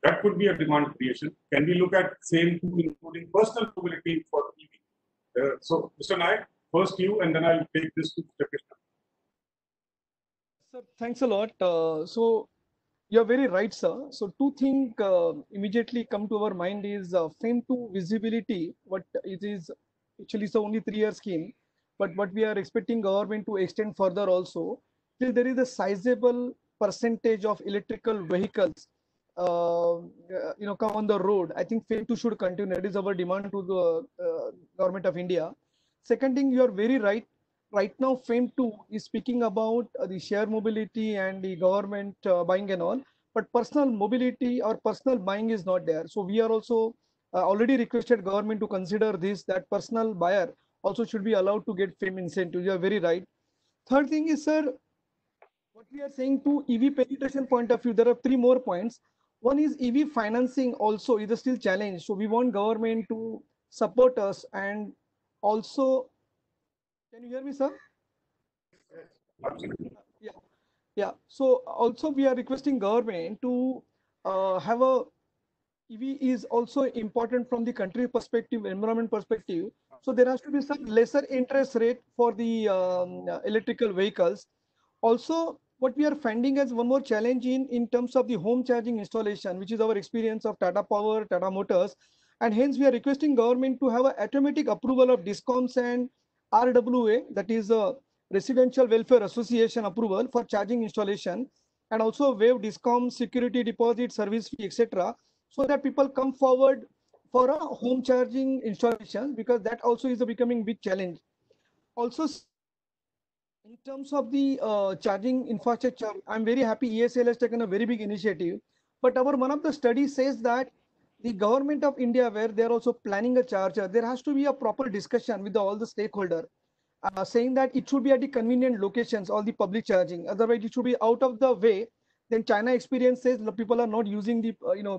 That could be a demand creation. Can we look at same including personal mobility for EV? So, Mr. Naik, first you, and then I'll take this to Mr. Krishna. Sir, thanks a lot. So you're very right, sir. So two things immediately come to our mind is FAME 2 visibility. What it is actually it's only 3-year scheme, but what we are expecting government to extend further also. Till there is a sizable percentage of electrical vehicles come on the road. I think FAME 2 should continue. That is our demand to the government of India. Second thing, you are very right. Right now, FAME 2 is speaking about the share mobility and the government buying and all, but personal mobility or personal buying is not there. So we are also already requested government to consider this, that personal buyer also should be allowed to get FAME incentive. You are very right. Third thing is, sir, what we are saying to EV penetration point of view, there are 3 more points. One is EV financing also is a still challenge. So we want government to support us, and also, can you hear me, sir? Yeah. So also we are requesting government to have a EV is also important from the country perspective, environment perspective. So there has to be some lesser interest rate for the electrical vehicles. Also, what we are finding as one more challenge in terms of the home charging installation, which is our experience of Tata Power, Tata Motors, and hence we are requesting government to have an automatic approval of DISCOMs and RWA, that is a Residential Welfare Association approval for charging installation, and also waive DISCOM security deposit, service fee, etc., so that people come forward for a home charging installation, because that also is becoming big challenge. Also, in terms of the charging infrastructure, I'm very happy ESL has taken a very big initiative. But one of the studies says that the government of India, where they're also planning a charger, there has to be a proper discussion with all the stakeholder, saying that it should be at the convenient locations, all the public charging. Otherwise, it should be out of the way. Then China experience says people are not using the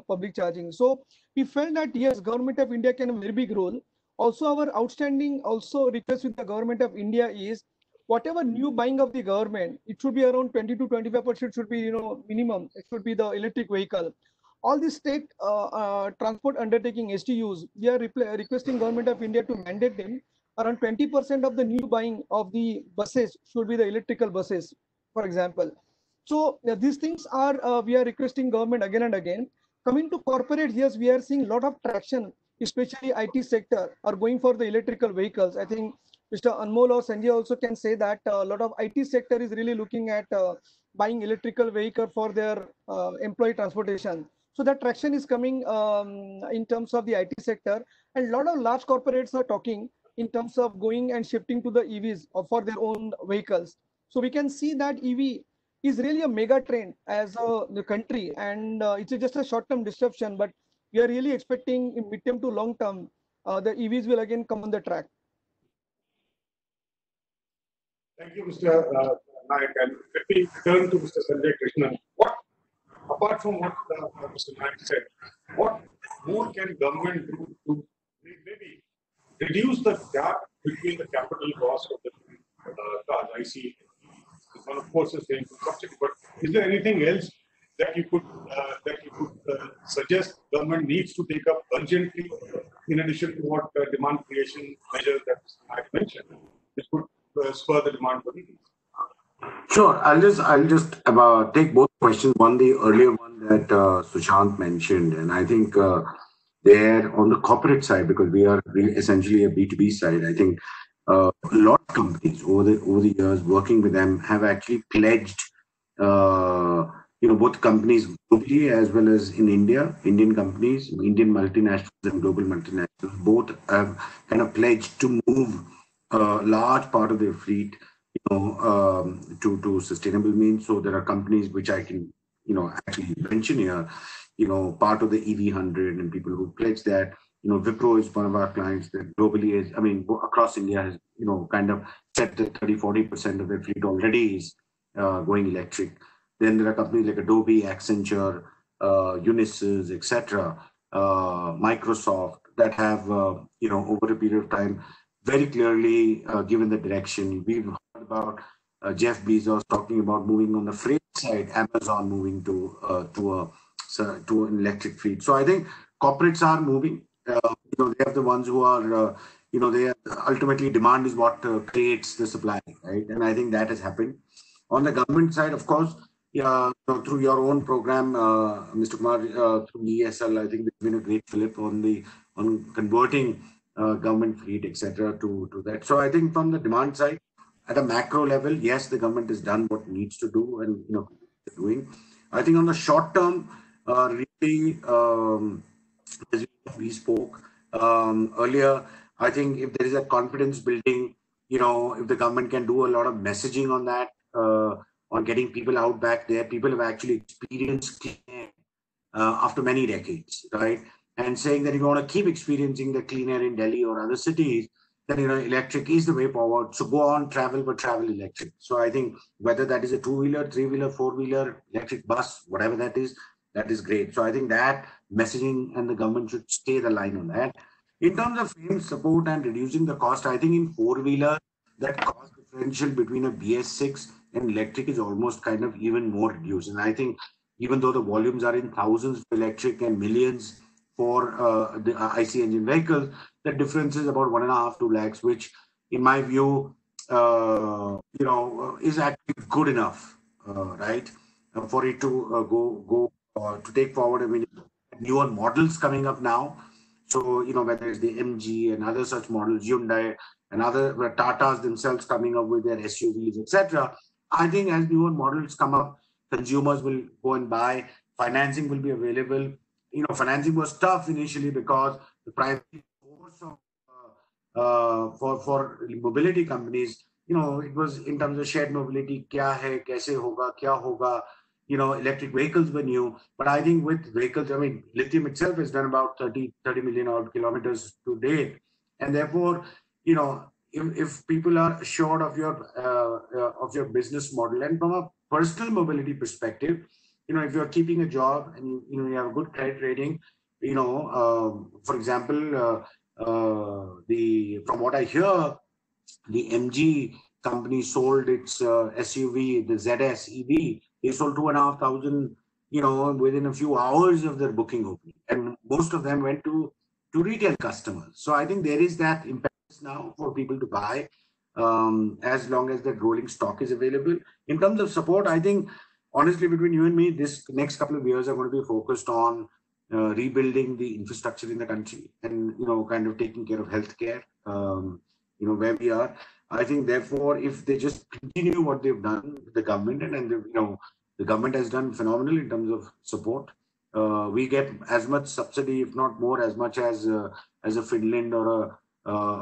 public charging. So we felt that yes, government of India can have a very big role. Also, our outstanding request with the government of India is, whatever new buying of the government, it should be around 20 to 25% should be minimum. It should be the electric vehicle. All the state transport undertaking STUs, we are requesting government of India to mandate them. Around 20% of the new buying of the buses should be the electrical buses, for example. So these things are we are requesting government again and again. Coming to corporate, yes, we are seeing a lot of traction, especially IT sector are going for the electrical vehicles. I think Mr. Anmol or Sanjay also can say that a lot of IT sector is really looking at buying electrical vehicle for their employee transportation. So that traction is coming in terms of the IT sector, and a lot of large corporates are talking in terms of going and shifting to the EVs for their own vehicles. So we can see that EV is really a mega trend as the country, and it's just a short-term disruption, but we are really expecting in mid-term to long-term the EVs will again come on the track. Thank you, Mr. Nayak. And let me turn to Mr. Sanjay Krishnan. What, apart from what Mr. Nayak said, what more can government do to maybe reduce the gap between the capital cost of the cars? I see one, of course, is saying subsidy, but is there anything else that you could suggest government needs to take up urgently, in addition to what demand creation measures that Mr. Nayak mentioned, which could spur the demand for EVs? Sure. I'll just take both questions. One, the earlier one that Sushant mentioned, and I think there on the corporate side, because we are essentially a B2B side, I think a lot of companies over the years working with them have actually pledged, both companies globally as well as in India, Indian companies, Indian multinationals and global multinationals, both have kind of pledged to move a large part of their fleet, to sustainable means. So there are companies which I can, actually mention here, part of the EV100 and people who pledge that. Wipro is one of our clients that globally is, across India has, kind of set that 30-40% of their fleet already is going electric. Then there are companies like Adobe, Accenture, Unisys, etc., Microsoft that have, over a period of time, very clearly given the direction. We've heard about Jeff Bezos talking about moving on the freight side, Amazon moving to an electric fleet. So I think corporates are moving. They are the ones who are, they ultimately demand is what creates the supply, right? And I think that has happened. On the government side, of course, through your own program, Mr. Kumar, through ESL, I think there's been a great fillip on converting government fleet, etc., to that. So I think from the demand side, at a macro level, yes, the government has done what it needs to do, and doing. I think on the short term, really, as we spoke earlier, I think if there is a confidence building, if the government can do a lot of messaging on that, on getting people out back there, people have actually experienced clean air after many decades, right? And saying that if you want to keep experiencing the clean air in Delhi or other cities, then electric is the way forward. So go on, travel, but travel electric. So I think whether that is a two-wheeler, three-wheeler, four-wheeler, electric bus, whatever that is great. So I think that messaging and the government should stay the line on that. In terms of FAME support and reducing the cost, I think in four-wheeler, that cost differential between a BS6 and electric is almost kind of even more reduced. And I think even though the volumes are in thousands for electric and millions for the IC engine vehicles, the difference is about 1.5 to 2 lakhs, which in my view, is actually good enough, right? For it to to take forward. I mean, newer models coming up now. So, whether it's the MG and other such models, Hyundai and other Tatas themselves coming up with their SUVs, etc. I think as newer models come up, consumers will go and buy. Financing will be available. Financing was tough initially because the private force of, for mobility companies, it was in terms of shared mobility, kya hai, kaise hoga, kya hoga. Electric vehicles were new, but I think with vehicles, lithium itself has done about 30 million odd kilometers to date, and therefore, if people are assured of your business model, and from a personal mobility perspective, if you're keeping a job and you have a good credit rating, for example, from what I hear, the MG company sold its SUV, the ZS EV. They sold 2,500, within a few hours of their booking opening, and most of them went to retail customers. So I think there is that impetus now for people to buy, as long as that rolling stock is available. In terms of support, I think honestly, between you and me, this next couple of years are going to be focused on rebuilding the infrastructure in the country, and kind of taking care of healthcare. where we are. I think, therefore, if they just continue what they've done with the government, and the government has done phenomenal in terms of support. We get as much subsidy, if not more, as much as a Finland or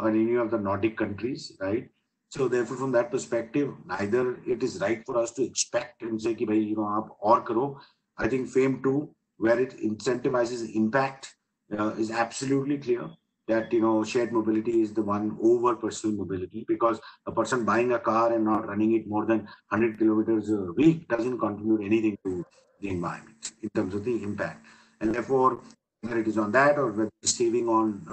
any of the Nordic countries, right? So therefore, from that perspective, neither it is right for us to expect and say, "Ki bhai, aap aur karo." I think FAME 2, where it incentivizes impact, is absolutely clear that shared mobility is the one over personal mobility, because a person buying a car and not running it more than 100 kilometers a week doesn't contribute anything to the environment in terms of the impact. And therefore, whether it is on that or whether it's saving on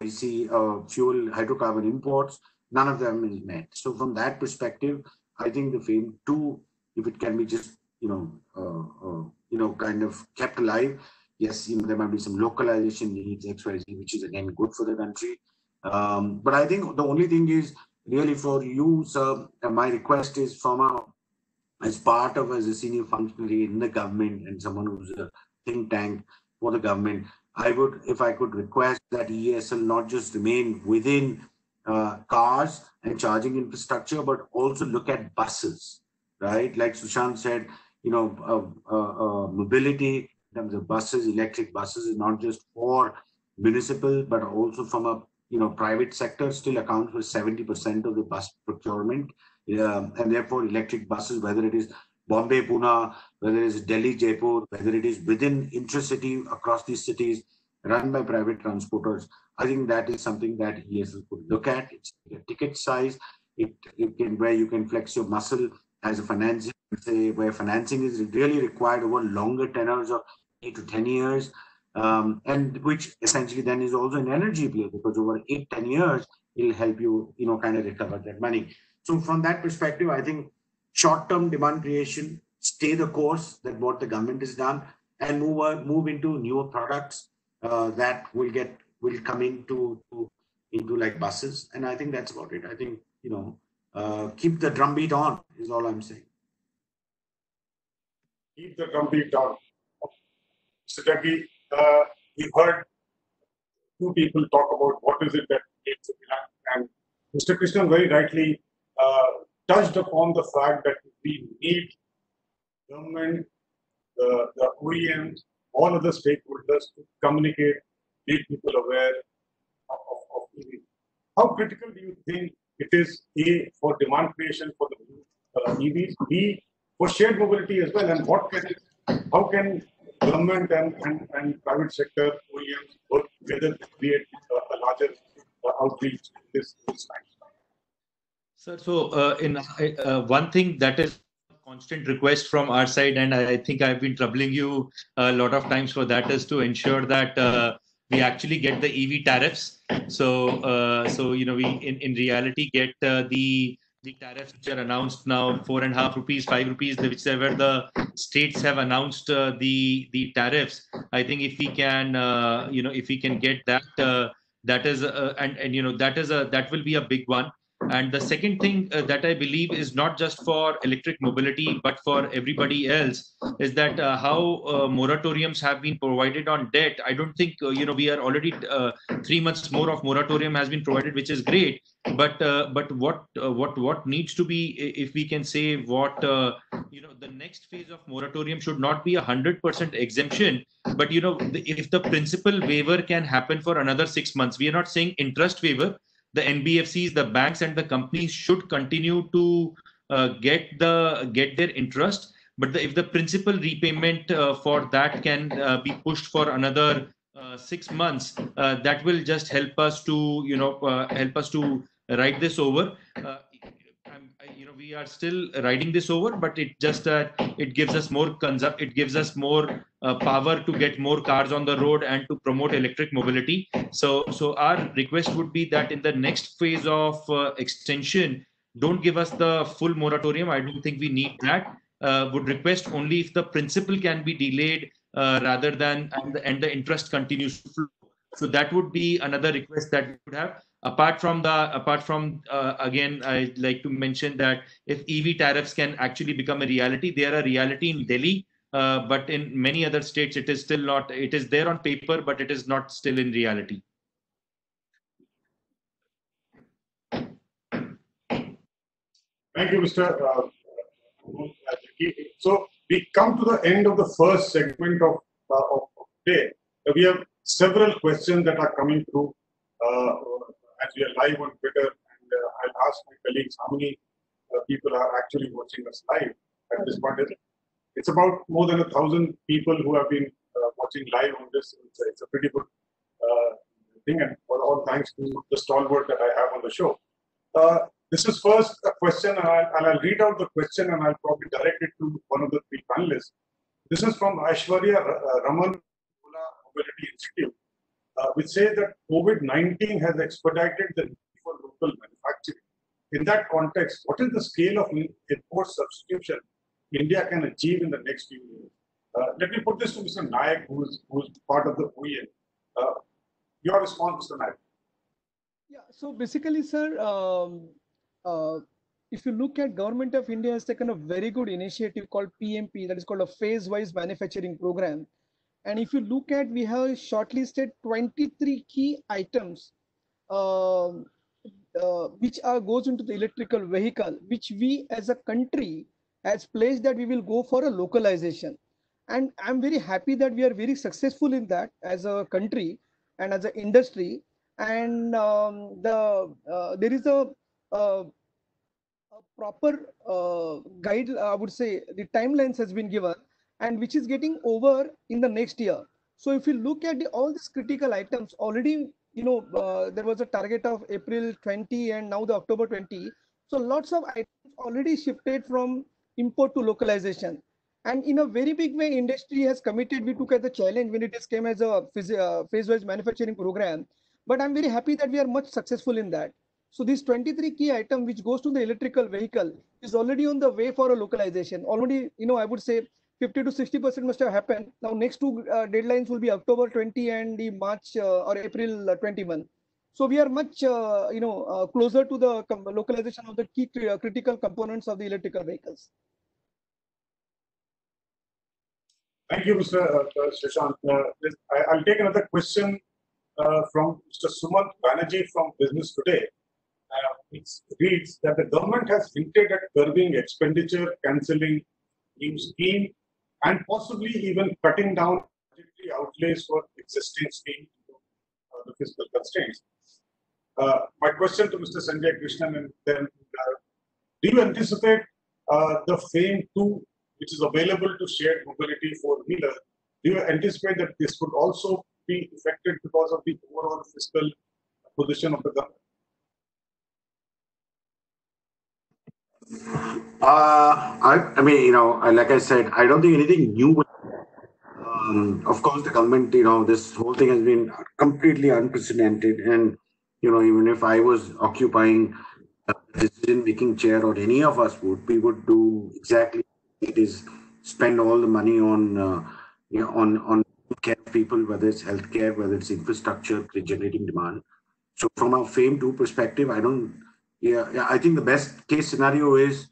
IC fuel, hydrocarbon imports, none of them is met. So from that perspective, I think the FAME 2, if it can be just kind of kept alive. Yes, there might be some localization needs, XYZ, which is again good for the country. But I think the only thing is really for you, sir, my request is as a senior functionary in the government and someone who's a think tank for the government, if I could request that EESL not just remain within cars and charging infrastructure, but also look at buses, right? Like Sushant said, mobility in terms of buses, electric buses, is not just for municipal, but also from a private sector, still accounts for 70% of the bus procurement. And therefore, electric buses, whether it is Bombay, Pune, whether it is Delhi, Jaipur, whether it is within intracity across these cities, run by private transporters, I think that is something that ESL could look at. It's a ticket size, where you can flex your muscle as a financing, say, where financing is really required over longer tenors of 8 to 10 years, and which essentially then is also an energy play, because over 8-10 years, it'll help you, kind of recover that money. So from that perspective, I think short-term demand creation, stay the course that what the government has done, and move into newer products that will come into like buses. And I think that's about it. I think, keep the drumbeat on is all I'm saying. Keep the drumbeat on. So Jackie, we've heard two people talk about what is it that needs to be done. And Mr. Krishnan very rightly touched upon the fact that we need government, the OEMs, all other stakeholders to communicate, make people aware of EV. How critical do you think it is, A, for demand creation for the EVs, B, for shared mobility as well, and how can government and private sector OEMs work together to create a larger outreach in this time? Sir, so one thing that is a constant request from our side, and I think I've been troubling you a lot of times for that, is to ensure that we actually get the EV tariffs. So we in reality get the tariffs which are announced now, 4.5 rupees, 5 rupees, whichever the states have announced the tariffs. I think if we can if we can get that, that is that will be a big one. And the second thing that I believe is not just for electric mobility, but for everybody else, is that how moratoriums have been provided on debt. I don't think, we are already 3 months more of moratorium has been provided, which is great. But what needs to be, if we can say what, the next phase of moratorium should not be 100% exemption, but, if the principal waiver can happen for another 6 months, we are not saying interest waiver. The NBFCs, the banks, and the companies should continue to get their interest. But if the principal repayment for that can be pushed for another 6 months, that will just help us to ride this over. We are still riding this over, but it just it gives us more power to get more cars on the road and to promote electric mobility. So our request would be that in the next phase of extension, don't give us the full moratorium. I don't think we need that. Would request only if the principal can be delayed rather than and the interest continues to flow. So that would be another request that we would have. Apart from again, I'd like to mention that if EV tariffs can actually become a reality, they are a reality in Delhi, but in many other states, it is still not. It is there on paper, but it is not still in reality. Thank you, Mr. So we come to the end of the first segment of today. We have several questions that are coming through as we are live on Twitter, and I'll ask my colleagues how many people are actually watching us live at this point. It's about more than 1,000 people who have been watching live on this. It's a pretty good thing, and all thanks to the stalwart that I have on the show. This is first a question, and I'll read out the question, and I'll probably direct it to one of the three panelists. This is from Aishwarya Raman, Mobility Institute, which says that COVID-19 has expedited the need for local manufacturing. In that context, what is the scale of import substitution India can achieve in the next few years? Let me put this to Mr. Nayak, who's part of the OEM. Your response, Mr. Nayak. Yeah, so basically, sir, if you look at Government of India has taken a very good initiative called PMP, that is called a phase-wise manufacturing program. And if you look at, we have shortlisted 23 key items which goes into the electrical vehicle, which we as a country has pledged that we will go for a localization. And I'm very happy that we are very successful in that as a country and as an industry. And there is a proper guide, I would say the timelines has been given, and which is getting over in the next year. So if you look at all these critical items already, there was a target of April 20 and now the October 20. So lots of items already shifted from import to localization. And in a very big way, industry has committed. We took as a challenge when it came as a phase-wise manufacturing program. But I'm very happy that we are much successful in that. So this 23 key item which goes to the electrical vehicle is already on the way for a localization. Already, I would say 50 to 60% must have happened. Now next two deadlines will be October 20 and the March or April 21. So we are much, closer to the localization of the key critical components of the electrical vehicles. Thank you, Mr. Shashank. I'll take another question from Mr. Sumant Banerjee from Business Today. It reads that the government has hinted at curbing expenditure, cancelling new scheme, and possibly even cutting down budgetary outlays for existing schemes due to the fiscal constraints. My question to Mr. Sanjay Krishnan, and then do you anticipate the FAME 2, which is available to shared mobility four-wheeler, do you anticipate that this could also be affected because of the overall fiscal position of the government? I mean, like I said, I don't think anything new will. Of course, the government, this whole thing has been completely unprecedented. And, even if I was occupying a decision-making chair, or any of us we would do exactly it is spend all the money on, on care of people, whether it's healthcare, whether it's infrastructure, generating demand. So from a FAME 2 perspective, I think the best case scenario is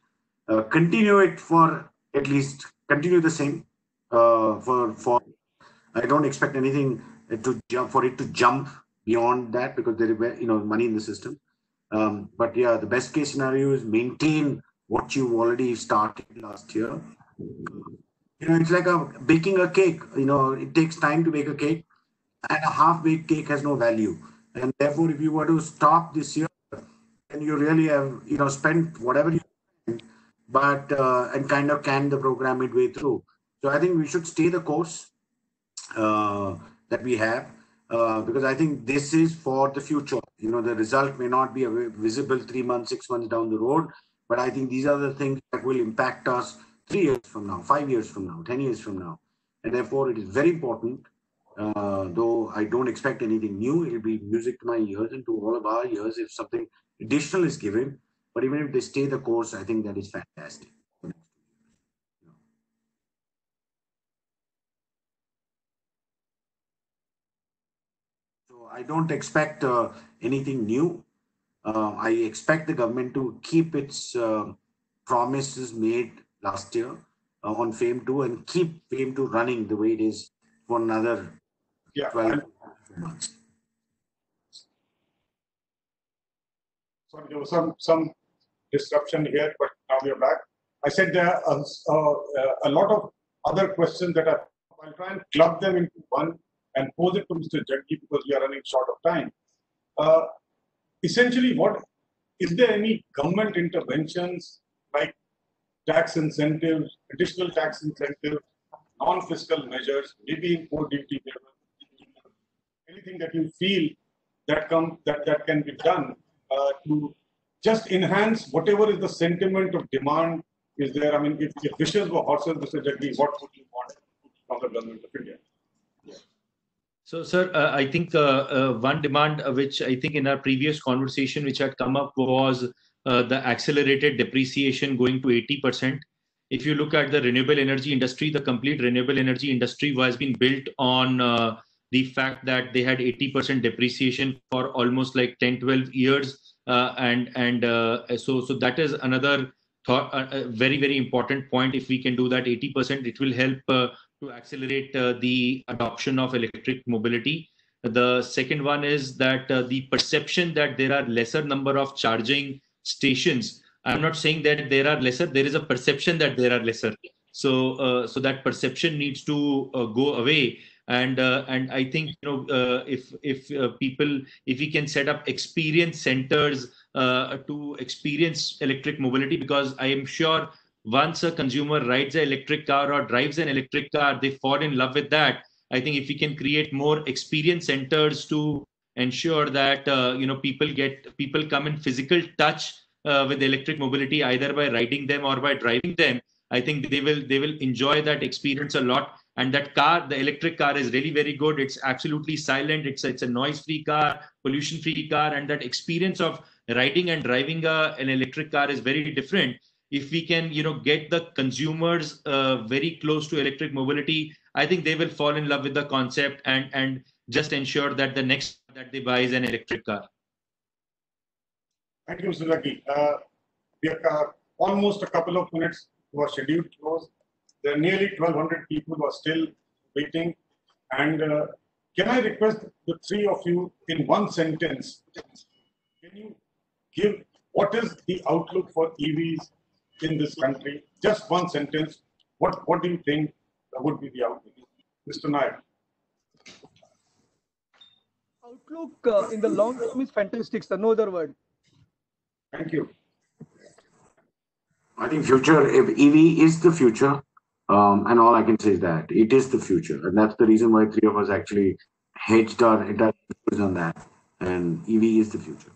continue it for at least continue the same for I don't expect anything for it to jump beyond that, because there is money in the system. But yeah, the best case scenario is maintain what you've already started last year. It's like baking a cake. It takes time to bake a cake, and a half-baked cake has no value. And therefore, if you were to stop this year, then you really have spent whatever you spent, but and kind of can the program midway through. So I think we should stay the course that we have, because I think this is for the future. The result may not be visible 3 months, 6 months down the road, but I think these are the things that will impact us 3 years from now, 5 years from now, 10 years from now. And therefore, it is very important, though I don't expect anything new. It will be music to my ears and to all of our ears if something additional is given. But even if they stay the course, I think that is fantastic. So I don't expect anything new. I expect the government to keep its promises made last year on FAME 2 and keep FAME 2 running the way it is for another 12 months. Sorry, there was some disruption here, but now we are back. I said there are a lot of other questions that I'll try and club them into one and pose it to Mr. Jaggi because we are running short of time. Essentially, what is there any government interventions like tax incentives, additional tax incentives, non-fiscal measures, maybe import duty, anything that you feel that can be done to just enhance whatever is the sentiment of demand is there? I mean, if wishes were horses, Mr. Jaggi, what would you want from the government of India? So, sir, I think one demand which I think in our previous conversation which had come up was the accelerated depreciation going to 80%. If you look at the renewable energy industry, the complete renewable energy industry has been built on the fact that they had 80% depreciation for almost like 10, 12 years. So that is another thought, a very, very important point. If we can do that 80%, it will help to accelerate the adoption of electric mobility. The second one is that the perception that there are lesser number of charging stations. I'm not saying that there are lesser. There is a perception that there are lesser. So that perception needs to go away. And I think if we can set up experience centers to experience electric mobility, because I am sure once a consumer rides an electric car or drives an electric car, they fall in love with that. I think if we can create more experience centers to ensure that people come in physical touch with electric mobility, either by riding them or by driving them, I think they will enjoy that experience a lot. And that car, the electric car, is really very good. It's absolutely silent. It's a noise-free car, pollution-free car, and that experience of riding and driving an electric car is very different. If we can, get the consumers very close to electric mobility, I think they will fall in love with the concept and just ensure that the next that they buy is an electric car. Thank you, Mr. Jaggi. We have almost a couple of minutes to our scheduled close. There are nearly 1,200 people who are still waiting. And can I request the three of you in one sentence, can you give what is the outlook for EVs in this country? Just one sentence. What do you think would be the outlook? Mr. Nayak. Outlook in the long term is fantastic, sir. No other word. Thank you. I think future, if EV is the future, and all I can say is that it is the future. And that's the reason why three of us actually hedged our entire focus on that. And EV is the future.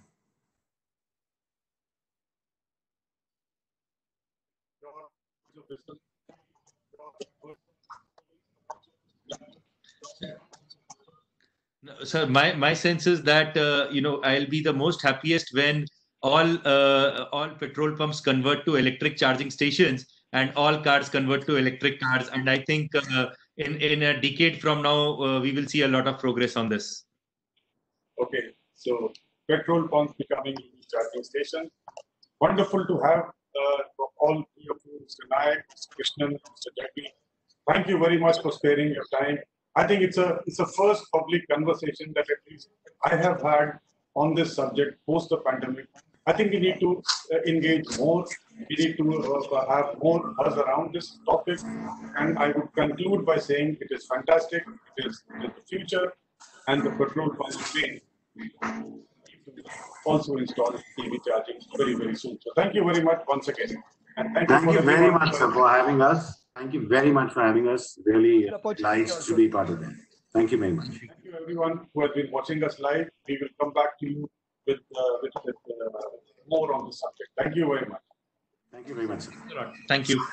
No, sir, my sense is that I'll be the most happiest when all petrol pumps convert to electric charging stations and all cars convert to electric cars. And I think in a decade from now, we will see a lot of progress on this. Okay, so petrol pumps becoming EV charging stations. Wonderful to have all three of you, Mr. Nayak, Mr. Krishnan, Mr. Jaggi. Thank you very much for sparing your time. I think it's a first public conversation that at least I have had on this subject post the pandemic. I think we need to engage more. We need to have more buzz around this topic. And I would conclude by saying it is fantastic. It is the future, and the petrol pumps will also install EV charging very, very soon. So thank you very much once again. And thank you very much, sir, for having us. Thank you very much for having us. Really nice to be part of that. Thank you very much. Thank you, everyone who has been watching us live. We will come back to you with more on the subject. Thank you very much. Thank you very much, sir. Thank you.